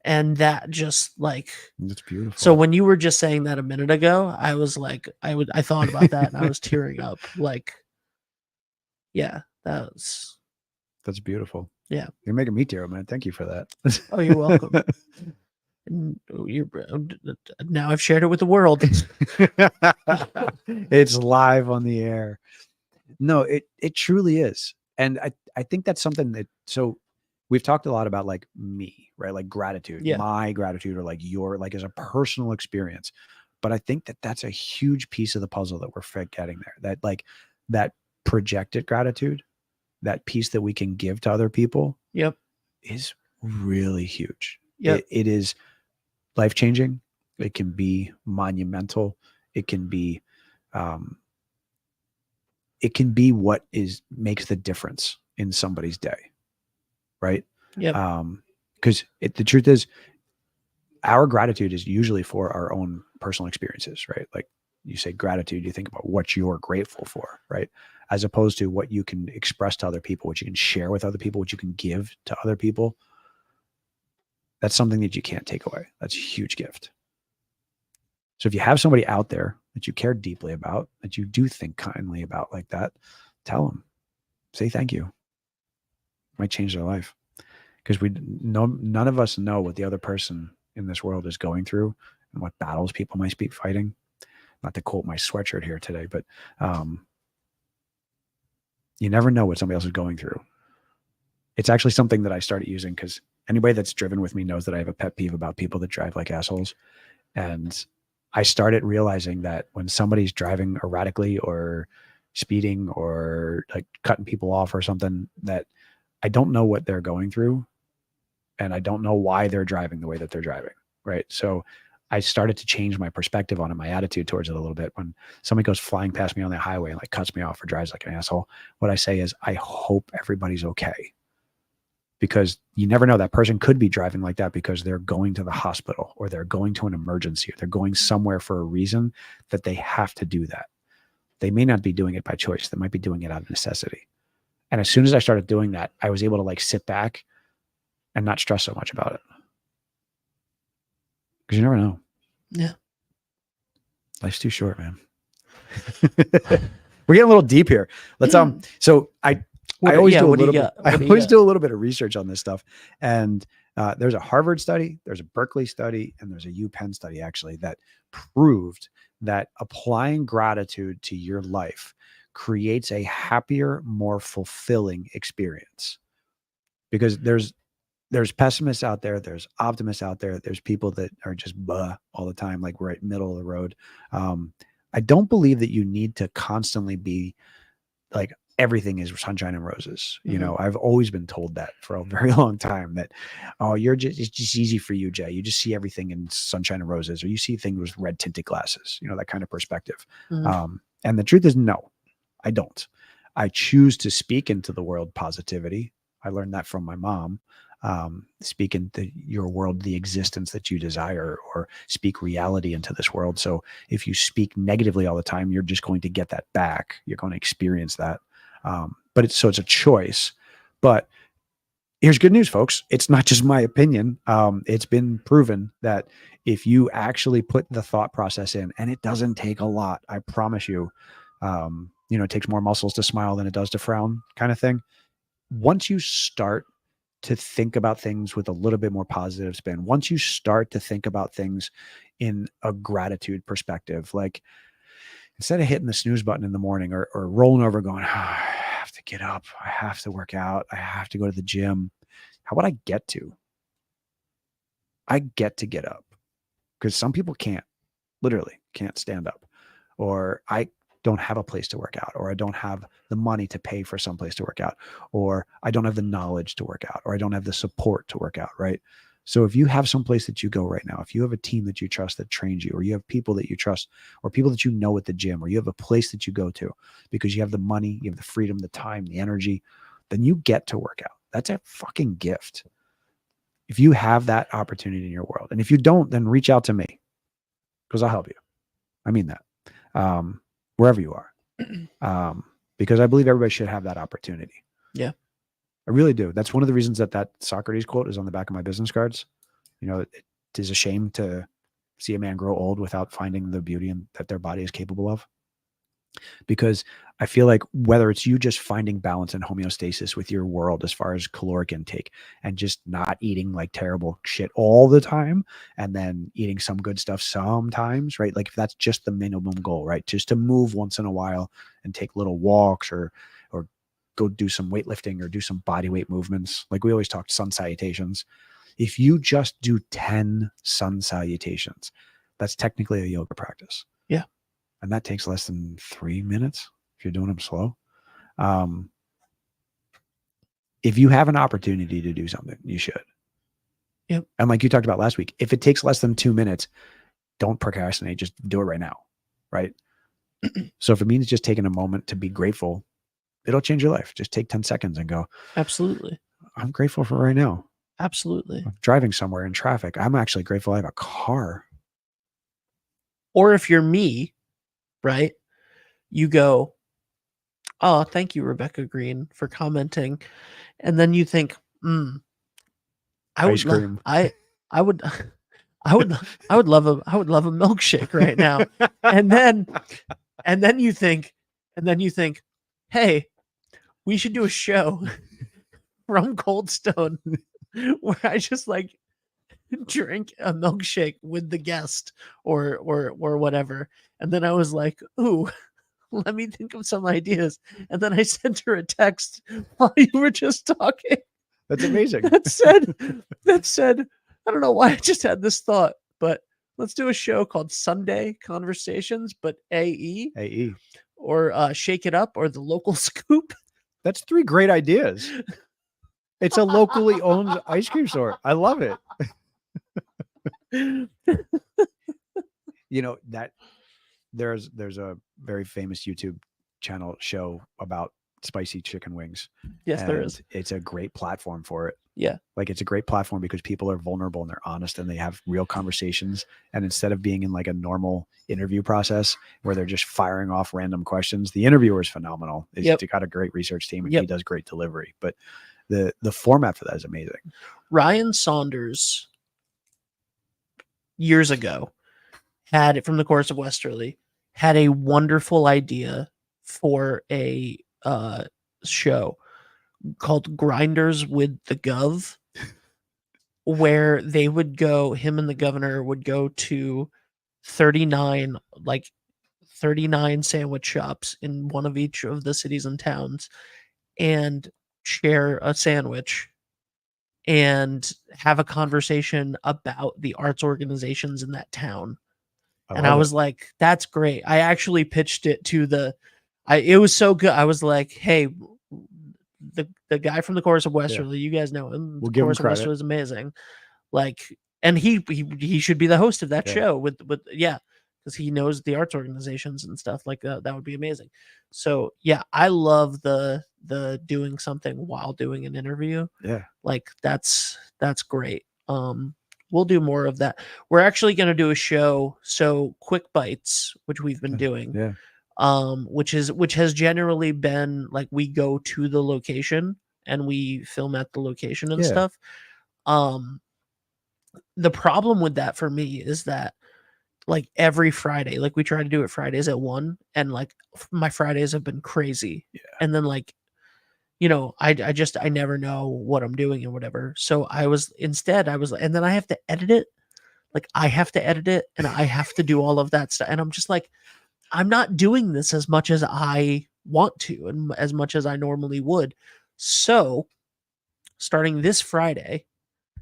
Speaker 3: and that just like,
Speaker 2: That's beautiful.
Speaker 3: so when you were just saying that a minute ago, I was like, I thought about that and I was tearing up. Like, yeah, that's
Speaker 2: beautiful.
Speaker 3: Yeah.
Speaker 2: You're making me tear up, man. Thank you for that.
Speaker 3: Oh, you're welcome. And now I've shared it with the world.
Speaker 2: It's live on the air. No, it truly is. And I think that's something that, so we've talked a lot about like me, right? Like gratitude, my gratitude, or like your, like as a personal experience. But I think that that's a huge piece of the puzzle that we're getting there. That like that projected gratitude, that piece that we can give to other people, is really huge. It is life-changing. It can be monumental. It can be what makes the difference in somebody's day, right? Because the truth is, our gratitude is usually for our own personal experiences, right? Like you say gratitude, you think about what you're grateful for, right? As opposed to what you can express to other people, what you can share with other people, what you can give to other people. That's something that you can't take away. That's a huge gift. So if you have somebody out there that you care deeply about, that you do think kindly about like that, tell them, say thank you. It might change their life. Because none of us know what the other person in this world is going through and what battles people might be fighting. Not to quote my sweatshirt here today, but you never know what somebody else is going through. It's actually something that I started using because anybody that's driven with me knows that I have a pet peeve about people that drive like assholes. And I started realizing that when somebody's driving erratically or speeding or like cutting people off or something, that I don't know what they're going through. And I don't know why they're driving the way that they're driving. Right. So I started to change my perspective on it, my attitude towards it a little bit. When somebody goes flying past me on the highway and like cuts me off or drives like an asshole, what I say is, I hope everybody's okay. Because you never know, that person could be driving like that because they're going to the hospital or they're going to an emergency or they're going somewhere for a reason that they have to do that. They may not be doing it by choice. They might be doing it out of necessity. And as soon as I started doing that, I was able to like sit back and not stress so much about it. Because you never know.
Speaker 3: Yeah.
Speaker 2: Life's too short, man. We're getting a little deep here. Let's so I always do a little bit. I always do a little bit of research on this stuff, and there's a Harvard study, there's a Berkeley study, and there's a UPenn study actually that proved that applying gratitude to your life creates a happier, more fulfilling experience. Because there's pessimists out there, there's optimists out there, there's people that are just all the time, like we're at middle of the road. I don't believe that you need to constantly be like everything is sunshine and roses. You know, I've always been told that for a very long time that, oh, it's just easy for you, Jay. You just see everything in sunshine and roses, or you see things with red tinted glasses, you know, that kind of perspective. And the truth is, no, I don't. I choose to speak into the world positivity. I learned that from my mom. Speak into your world, the existence that you desire, or speak reality into this world. So if you speak negatively all the time, you're just going to get that back. You're going to experience that. But it's a choice. But here's good news, folks. It's not just my opinion. It's been proven that if you actually put the thought process in, and it doesn't take a lot, I promise you, it takes more muscles to smile than it does to frown, kind of thing. Once you start to think about things with a little bit more positive spin, once you start to think about things in a gratitude perspective, like instead of hitting the snooze button in the morning or rolling over going, oh, I have to get up, I have to work out, I have to go to the gym. How about I get to get up? Because some people literally can't stand up, or I don't have a place to work out, or I don't have the money to pay for some place to work out, or I don't have the knowledge to work out, or I don't have the support to work out, right? So if you have some place that you go right now, if you have a team that you trust that trains you, or you have people that you trust, or people that you know at the gym, or you have a place that you go to because you have the money, you have the freedom, the time, the energy, then you get to work out. That's a fucking gift. If you have that opportunity in your world, and if you don't, then reach out to me because I'll help you. I mean that. Wherever you are, because I believe everybody should have that opportunity.
Speaker 3: Yeah,
Speaker 2: I really do. That's one of the reasons that Socrates quote is on the back of my business cards. You know, it is a shame to see a man grow old without finding the beauty that their body is capable of. Because I feel like whether it's you just finding balance and homeostasis with your world as far as caloric intake, and just not eating like terrible shit all the time, and then eating some good stuff sometimes, right? Like if that's just the minimum goal, right? Just to move once in a while and take little walks, or go do some weightlifting, or do some body weight movements. Like we always talk sun salutations. If you just do 10 sun salutations, that's technically a yoga practice.
Speaker 3: Yeah.
Speaker 2: And that takes less than 3 minutes if you're doing them slow. If you have an opportunity to do something, you should.
Speaker 3: Yep.
Speaker 2: And like you talked about last week, if it takes less than 2 minutes, don't procrastinate. Just do it right now. Right. So if it means just taking a moment to be grateful, it'll change your life. Just take 10 seconds and go,
Speaker 3: absolutely.
Speaker 2: I'm grateful for right now.
Speaker 3: Absolutely.
Speaker 2: I'm driving somewhere in traffic. I'm actually grateful I have a car.
Speaker 3: Or if you're me, right, you go, oh, thank you, Rebecca Green, for commenting. And then you think, I would love a milkshake right now. and then you think, hey, we should do a show from Cold Stone where I just like drink a milkshake with the guest or whatever. And then I was like, ooh, let me think of some ideas. And then I sent her a text while you were just talking.
Speaker 2: That's amazing.
Speaker 3: That said, I don't know why I just had this thought, but let's do a show called Sunday Conversations, but AE. Or Shake It Up, or The Local Scoop.
Speaker 2: That's 3 great ideas. It's a locally owned ice cream store. I love it. You know, that there's a very famous YouTube channel show about spicy chicken wings.
Speaker 3: Yes, there is.
Speaker 2: It's a great platform for it.
Speaker 3: Yeah.
Speaker 2: Like it's a great platform because people are vulnerable and they're honest and they have real conversations. And instead of being in like a normal interview process where they're just firing off random questions, the interviewer is phenomenal. He's got a great research team and he does great delivery. But the format for that is amazing.
Speaker 3: Ryan Saunders years ago had it from the Chorus of Westerly, had a wonderful idea for a show called Grinders with the Gov, where they would go, him and the governor would go to 39 like 39 sandwich shops in one of each of the cities and towns and share a sandwich and have a conversation about the arts organizations in that town. And I
Speaker 2: love
Speaker 3: was like, that's great. I actually pitched it to it was so good. I was like, hey, the guy from the Chorus of Westerly, you guys know him.
Speaker 2: We'll
Speaker 3: The
Speaker 2: give him
Speaker 3: Chorus of
Speaker 2: credit.
Speaker 3: Westerly is amazing. Like, and he should be the host of that
Speaker 2: Yeah.
Speaker 3: show with because he knows the arts organizations and stuff like that. That would be amazing. So yeah, I love the doing something while doing an interview.
Speaker 2: Yeah.
Speaker 3: Like that's great. We'll do more of that. We're actually going to do a show. So Quick Bites, which we've been doing,
Speaker 2: Yeah.
Speaker 3: which has generally been like we go to the location and we film at the location and
Speaker 2: Yeah.
Speaker 3: stuff. The problem with that for me is that like every Friday, like we try to do it Fridays at 1, and like my Fridays have been crazy.
Speaker 2: Yeah.
Speaker 3: And then like, I never know what I'm doing and whatever. So and then I have to edit it. Like I have to edit it and I have to do all of that stuff. And I'm just like, I'm not doing this as much as I want to and as much as I normally would. So starting this Friday,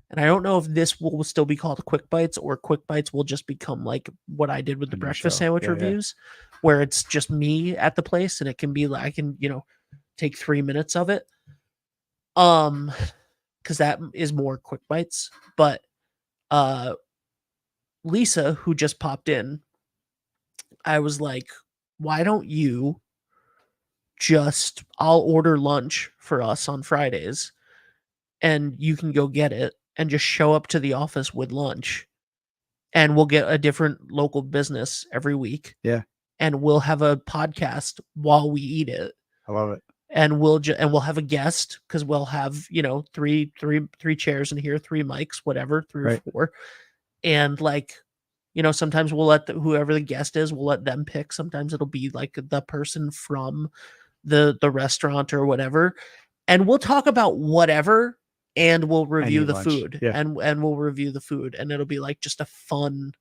Speaker 3: and I don't know if this will still be called Quick Bites or Quick Bites will just become like what I did with the
Speaker 2: A new
Speaker 3: breakfast
Speaker 2: show.
Speaker 3: sandwich
Speaker 2: Yeah, yeah.
Speaker 3: reviews, where it's just me at the place and it can be like, I can, take 3 minutes of it. Because that is more Quick Bites. But Lisa, who just popped in, I was like, why don't you I'll order lunch for us on Fridays and you can go get it and just show up to the office with lunch and we'll get a different local business every week.
Speaker 2: Yeah.
Speaker 3: And we'll have a podcast while we eat it.
Speaker 2: I love it.
Speaker 3: And we'll have a guest because we'll have, three chairs in here, 3 mics, whatever, 3
Speaker 2: Right.
Speaker 3: or 4. And like, sometimes we'll let whoever the guest is, we'll let them pick. Sometimes it'll be like the person from the restaurant or whatever. And we'll talk about whatever and we'll review
Speaker 2: eat
Speaker 3: the
Speaker 2: lunch.
Speaker 3: food.
Speaker 2: Yeah.
Speaker 3: And we'll review the food. And it'll be like just a fun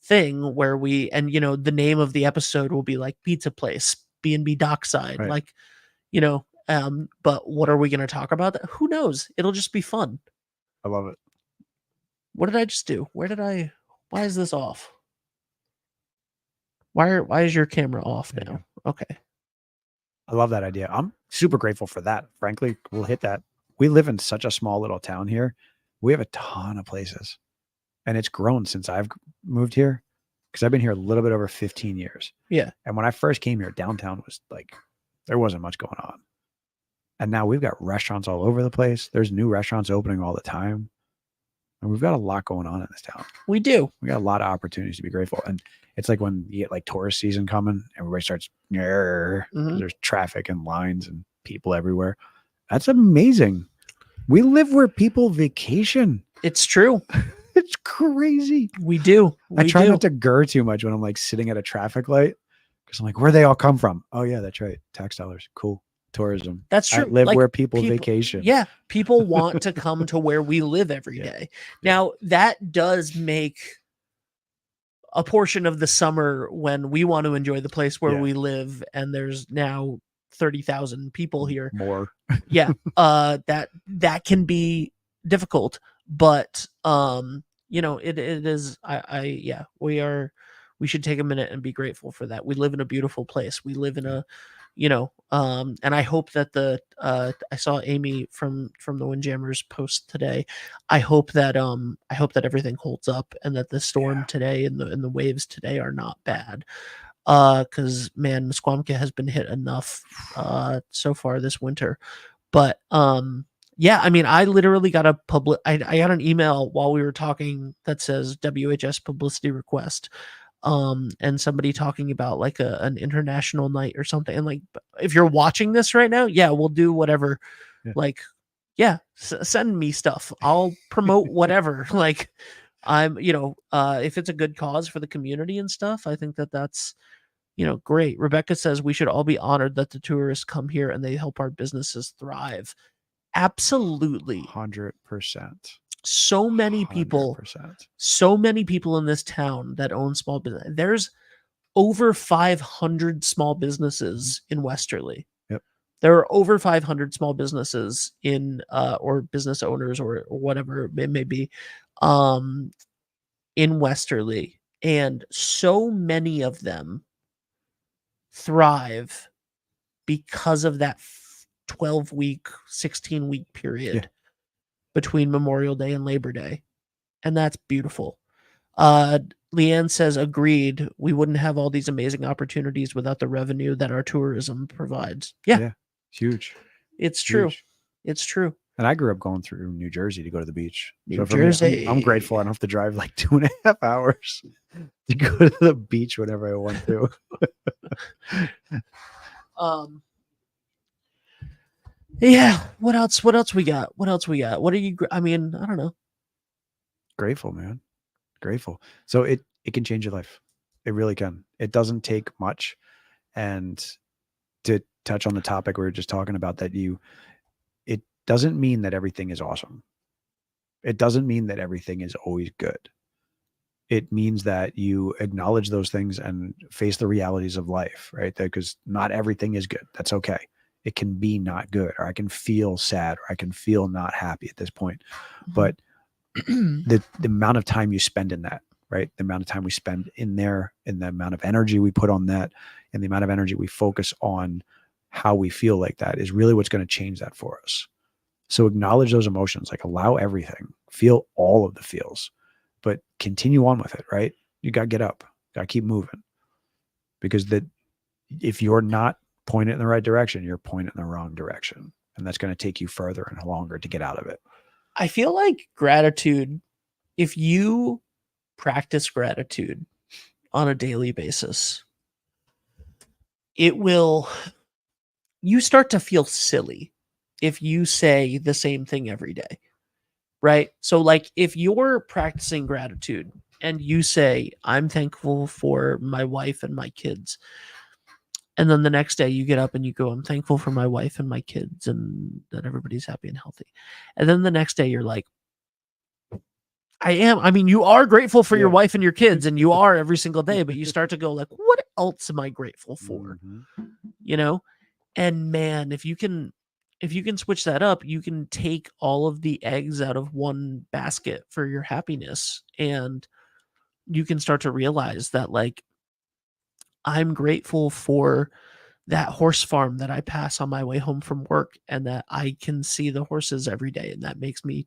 Speaker 3: thing where the name of the episode will be like Pizza Place, B&B Dockside.
Speaker 2: Right.
Speaker 3: Like, but what are we going to talk about? Who knows? It'll just be fun.
Speaker 2: I love it.
Speaker 3: What did I just do? Why is this off? Why is your camera off
Speaker 2: There you
Speaker 3: now? Okay.
Speaker 2: I love that idea. I'm super grateful for that. Frankly, we'll hit that. We live in such a small little town here. We have a ton of places. And it's grown since I've moved here because I've been here a little bit over 15 years.
Speaker 3: Yeah.
Speaker 2: And when I first came here, downtown was like, there wasn't much going on. And now we've got restaurants all over the place. There's new restaurants opening all the time. And we've got a lot going on in this town.
Speaker 3: We do.
Speaker 2: We got a lot of opportunities to be grateful. And it's like when you get like tourist season coming, everybody starts, there's traffic and lines and people everywhere. That's amazing. We live where people vacation.
Speaker 3: It's true.
Speaker 2: It's crazy.
Speaker 3: We do.
Speaker 2: I
Speaker 3: We
Speaker 2: try
Speaker 3: do.
Speaker 2: not to grr too much when I'm like sitting at a traffic light because I'm like, where they all come from? Oh yeah, that's right. Tax dollars. Cool. Tourism.
Speaker 3: That's
Speaker 2: I
Speaker 3: true.
Speaker 2: live
Speaker 3: Like,
Speaker 2: where people
Speaker 3: people-
Speaker 2: vacation.
Speaker 3: Yeah. People want to come to where we live every
Speaker 2: Yeah.
Speaker 3: day. Now, that does make a portion of the summer when we want to enjoy the place where
Speaker 2: Yeah.
Speaker 3: we live and there's now 30,000 people here.
Speaker 2: More.
Speaker 3: Yeah. That can be difficult, but it is we should take a minute and be grateful for that. We live in a beautiful place. We live in a and I hope that I saw Amy from the Windjammers post today. I hope that everything holds up and that the storm today and the waves today are not bad. Because man, Squamish has been hit enough so far this winter. But yeah, I mean, I literally got I got an email while we were talking that says WHS publicity request. And somebody talking about like an international night or something. And like, if you're watching this right now, yeah, we'll do whatever.
Speaker 2: Yeah.
Speaker 3: Like, yeah, send me stuff. I'll promote whatever. Like, I'm, if it's a good cause for the community and stuff, I think that's Great. Rebecca says we should all be honored that the tourists come here and they help our businesses thrive. Absolutely.
Speaker 2: 100%.
Speaker 3: So many people
Speaker 2: 100%.
Speaker 3: in this town that own small business. There's over 500 small businesses in Westerly.
Speaker 2: Yep.
Speaker 3: There are over 500 small businesses or business owners or whatever it may be in Westerly. And so many of them thrive because of that 12-week, 16-week period between Memorial Day and Labor Day. And that's beautiful. Leanne says, agreed. We wouldn't have all these amazing opportunities without the revenue that our tourism provides. Yeah.
Speaker 2: Huge.
Speaker 3: It's true.
Speaker 2: Huge.
Speaker 3: It's true.
Speaker 2: And I grew up going through New Jersey to go to the beach.
Speaker 3: New
Speaker 2: for me,
Speaker 3: Jersey.
Speaker 2: I'm grateful I don't have to drive like 2.5 hours to go to the beach whenever I want to.
Speaker 3: Yeah. What else we got? What are you, I don't know.
Speaker 2: Grateful, man. Grateful. So it can change your life. It really can. It doesn't take much. And to touch on the topic we were just talking about, that it doesn't mean that everything is awesome. It doesn't mean that everything is always good. It means that you acknowledge those things and face the realities of life, right? Because not everything is good. That's okay. It can be not good, or I can feel sad, or I can feel not happy at this point. But the amount of time you spend in that, right? The amount of time we spend in there, and the amount of energy we put on that, and the amount of energy we focus on how we feel like that is really what's going to change that for us. So acknowledge those emotions, like allow everything, feel all of the feels, but continue on with it, right? You got to get up, got to keep moving, because if you're not pointing in the right direction, you're pointing in the wrong direction. And that's going to take you further and longer to get out of it.
Speaker 3: I feel like gratitude, if you practice gratitude on a daily basis, you start to feel silly if you say the same thing every day, right? So like if you're practicing gratitude and you say, I'm thankful for my wife and my kids, and then the next day you get up and you go, I'm thankful for my wife and my kids and that everybody's happy and healthy. And then the next day you're like, you are grateful for your wife and your kids, and you are every single day, but you start to go like, what else am I grateful for? And man, if you can switch that up, you can take all of the eggs out of one basket for your happiness, and you can start to realize that, like, I'm grateful for that horse farm that I pass on my way home from work, and that I can see the horses every day, and that makes me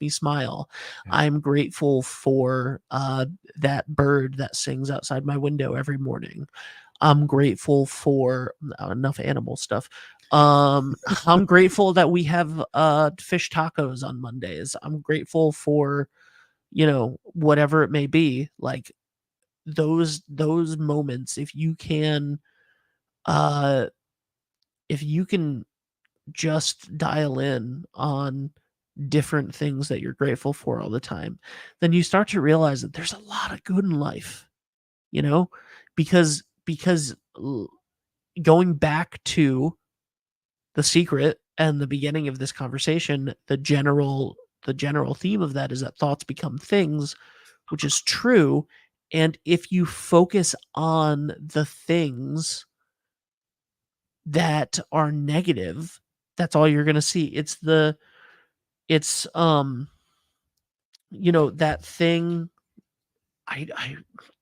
Speaker 3: smile. Yeah. I'm grateful for that bird that sings outside my window every morning. I'm grateful for enough animal stuff. I'm grateful that we have fish tacos on Mondays. I'm grateful for, whatever it may be, like those moments. If you can just dial in on different things that you're grateful for all the time, then you start to realize that there's a lot of good in life, because going back to The Secret and the beginning of this conversation, the general theme of that is that thoughts become things, which is true. And if you focus on the things that are negative, that's all you're going to see. That thing.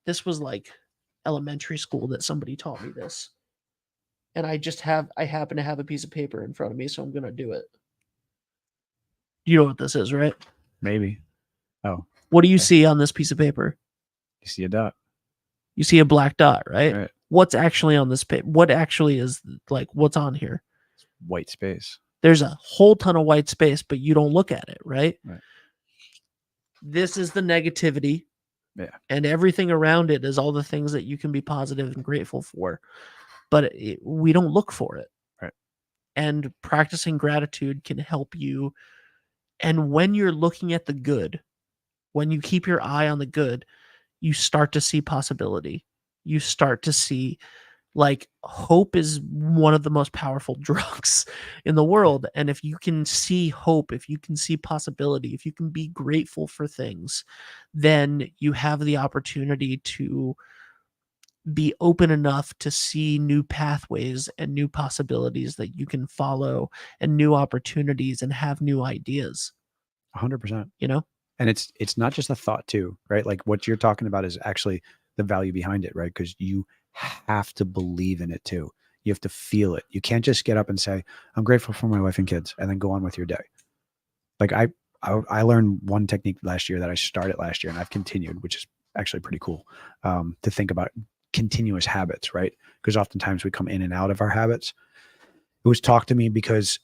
Speaker 3: This was like elementary school that somebody taught me this. And I happen to have a piece of paper in front of me, so I'm going to do it. You know what this is, right?
Speaker 2: Maybe. Oh.
Speaker 3: What do you see on this piece of paper?
Speaker 2: You see a dot.
Speaker 3: You see a black dot, right?
Speaker 2: Right.
Speaker 3: What's actually on this paper? What actually is, like, what's on here?
Speaker 2: White space.
Speaker 3: There's a whole ton of white space, but you don't look at it, right?
Speaker 2: Right.
Speaker 3: This is the negativity.
Speaker 2: Yeah.
Speaker 3: And everything around it is all the things that you can be positive and grateful for. But we don't look for it.
Speaker 2: Right.
Speaker 3: And practicing gratitude can help you. And when you're looking at the good, when you keep your eye on the good, you start to see possibility. you start to see like hope is one of the most powerful drugs in the world. And if you can see hope, if you can see possibility, if you can be grateful for things, then you have the opportunity to be open enough to see new pathways and new possibilities that you can follow and new opportunities and have new ideas,
Speaker 2: 100%.
Speaker 3: you know?
Speaker 2: And it's not just a thought too, right? Like what you're talking about is actually the value behind it, right? Because you have to believe in it too. You have to feel it. You can't just get up and say, I'm grateful for my wife and kids, and then go on with your day. Like I learned one technique last year that I started last year and I've continued, which is actually pretty cool, to think about continuous habits, right? Because oftentimes we come in and out of our habits. It was taught to me because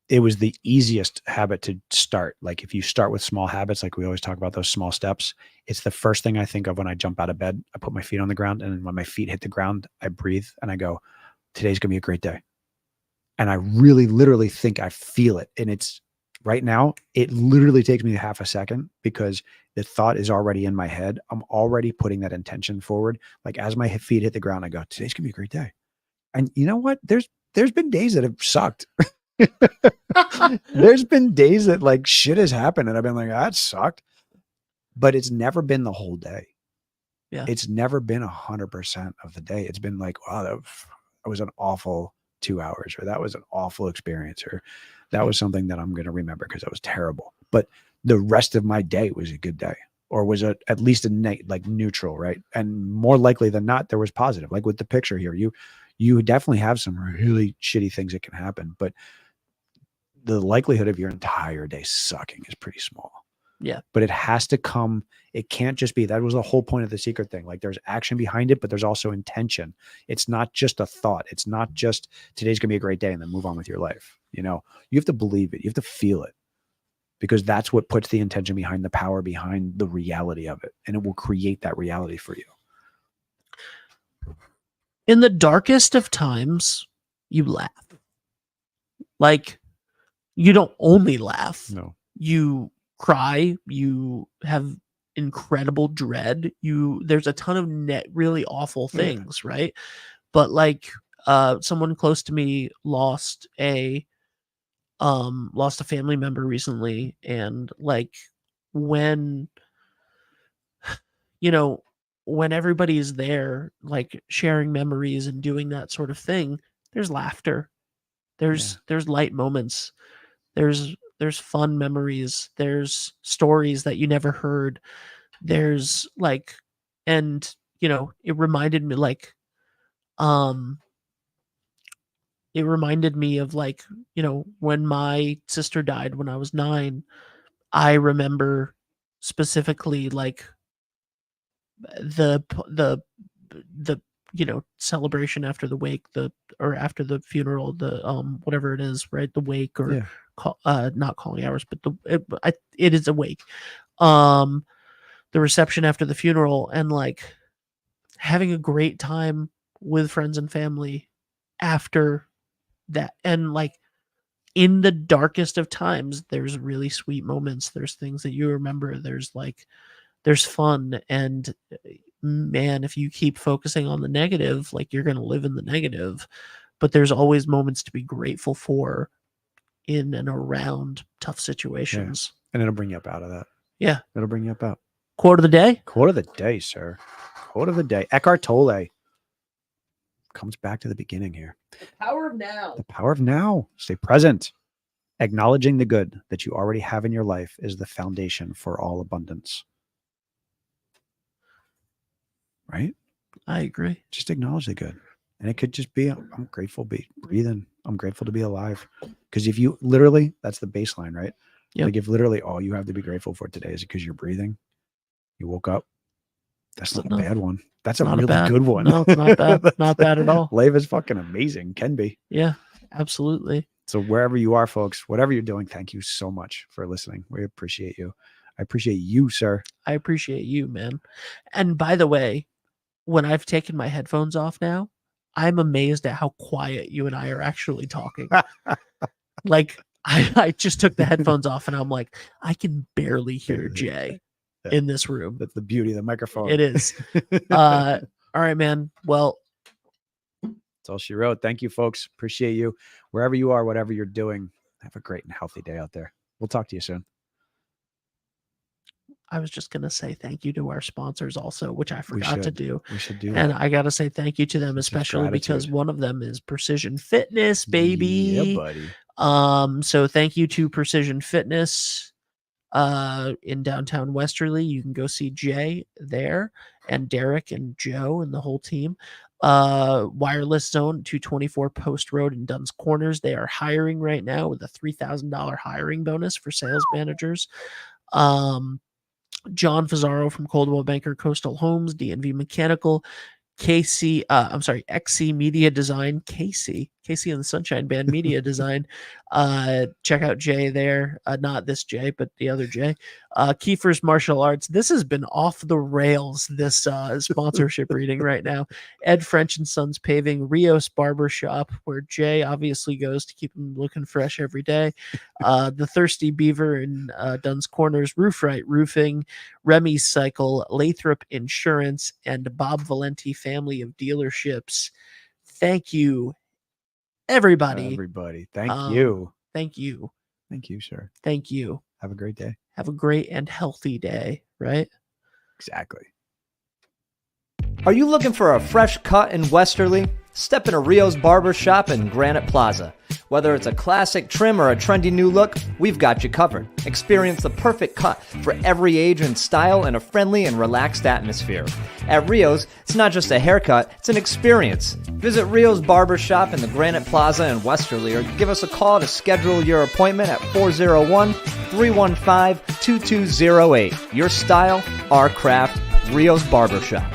Speaker 2: it was the easiest habit to start. Like if you start with small habits, like we always talk about those small steps, it's the first thing I think of when I jump out of bed. I put my feet on the ground, and when my feet hit the ground, I breathe and I go, today's going to be a great day. And I really literally think I feel it. And it's right now, it literally takes me half a second because the thought is already in my head. I'm already putting that intention forward. Like as my feet hit the ground, I go, today's going to be a great day. And you know what? There's been days that have sucked. There's been days that like shit has happened and I've been like, that sucked, but it's never been the whole day.
Speaker 3: Yeah.
Speaker 2: It's never been 100% of the day. It's been like, wow, that was an awful 2 hours, or that was an awful experience, or that was something that I'm going to remember because that was terrible. But the rest of my day was a good day, or was at least like neutral, right? And more likely than not, there was positive. Like with the picture here, you definitely have some really shitty things that can happen, but the likelihood of your entire day sucking is pretty small.
Speaker 3: Yeah.
Speaker 2: But it has to come. It can't just be, that was the whole point of the secret thing. Like there's action behind it, but there's also intention. It's not just a thought. It's not just today's going to be a great day and then move on with your life. You know, you have to believe it. You have to feel it, because that's what puts the intention behind the power behind the reality of it. And it will create that reality for you.
Speaker 3: In the darkest of times, you laugh. Like, you don't only laugh.
Speaker 2: No.
Speaker 3: You cry. You have incredible dread. There's a ton of really awful things, right? But like, someone close to me lost a family member recently, and like when when everybody is there, like sharing memories and doing that sort of thing, there's laughter, there's light moments, there's fun memories, there's stories that you never heard, there's like, and it reminded me of like, when my sister died when I was 9, I remember specifically like the celebration after the wake, or after the funeral, the whatever it is, right? The wake, or not calling hours, but it is a wake. The reception after the funeral, and like having a great time with friends and family after that. And like in the darkest of times, there's really sweet moments, there's things that you remember, there's fun. And man, if you keep focusing on the negative, like you're going to live in the negative. But there's always moments to be grateful for in and around tough situations.
Speaker 2: And it'll bring you up out of that.
Speaker 3: Yeah.
Speaker 2: It'll bring you up out.
Speaker 3: Quote of the day?
Speaker 2: Quote of the day, sir. Quote of the day. Eckhart Tolle comes back to the beginning here.
Speaker 4: Power of now.
Speaker 2: The power of now. Stay present. Acknowledging the good that you already have in your life is the foundation for all abundance. Right?
Speaker 3: I agree.
Speaker 2: Just acknowledge the good. And it could just be, I'm grateful to be breathing. I'm grateful to be alive. Because if you literally, that's the baseline, right?
Speaker 3: Yep.
Speaker 2: Like if literally all you have to be grateful for today is because you're breathing, you woke up, that's not a bad one. That's a really good one.
Speaker 3: No, it's not bad. Not bad at all.
Speaker 2: Life is fucking amazing. Can be.
Speaker 3: Yeah, absolutely.
Speaker 2: So wherever you are, folks, whatever you're doing, thank you so much for listening. We appreciate you. I appreciate you, sir.
Speaker 3: I appreciate you, man. And by the way, when I've taken my headphones off now, I'm amazed at how quiet you and I are actually talking. Like I just took the headphones off and I'm like, I can barely hear Jay. in this room.
Speaker 2: That's the beauty of the microphone.
Speaker 3: It is. All right, man. Well,
Speaker 2: That's all she wrote. Thank you, folks. Appreciate you. Wherever you are, whatever you're doing, have a great and healthy day out there. We'll talk to you soon.
Speaker 3: I was just going to say thank you to our sponsors also, which I forgot to do.
Speaker 2: We should do
Speaker 3: And
Speaker 2: that.
Speaker 3: I got to say thank you to them,
Speaker 2: Sense of
Speaker 3: especially because
Speaker 2: gratitude.
Speaker 3: one of them is Precision Fitness, baby.
Speaker 2: Yeah, buddy.
Speaker 3: So thank you to Precision Fitness in downtown Westerly. You can go see Jay there and Derek and Joe and the whole team. Wireless Zone 224 Post Road in Dunn's Corners. They are hiring right now with a $3,000 hiring bonus for sales managers. John Fazaro from Coldwell Banker Coastal Homes, DNV Mechanical, XC Media Design, Casey and the Sunshine Band Media Design. Check out Jay there. Not this Jay, but the other Jay. Kiefer's Martial Arts. This has been off the rails, this sponsorship reading right now. Ed French and Sons Paving, Rios Barber Shop, where Jay obviously goes to keep him looking fresh every day. The Thirsty Beaver in Dunn's Corners, Roof Right Roofing, Remy's Cycle, Lathrop Insurance, and Bob Valenti Family of Dealerships. Thank you, everybody.
Speaker 2: Thank you.
Speaker 3: Thank you.
Speaker 2: Thank you, sir.
Speaker 3: Thank you.
Speaker 2: Have a great day.
Speaker 3: Have a great and healthy day, right?
Speaker 2: Exactly.
Speaker 5: Are you looking for a fresh cut in Westerly? Step into Rio's Barber Shop in Granite Plaza. Whether it's a classic trim or a trendy new look, we've got you covered. Experience the perfect cut for every age and style in a friendly and relaxed atmosphere. At Rio's, it's not just a haircut, it's an experience. Visit Rio's Barber Shop in the Granite Plaza in Westerly or give us a call to schedule your appointment at 401-315-2208. Your style, our craft, Rio's Barber Shop.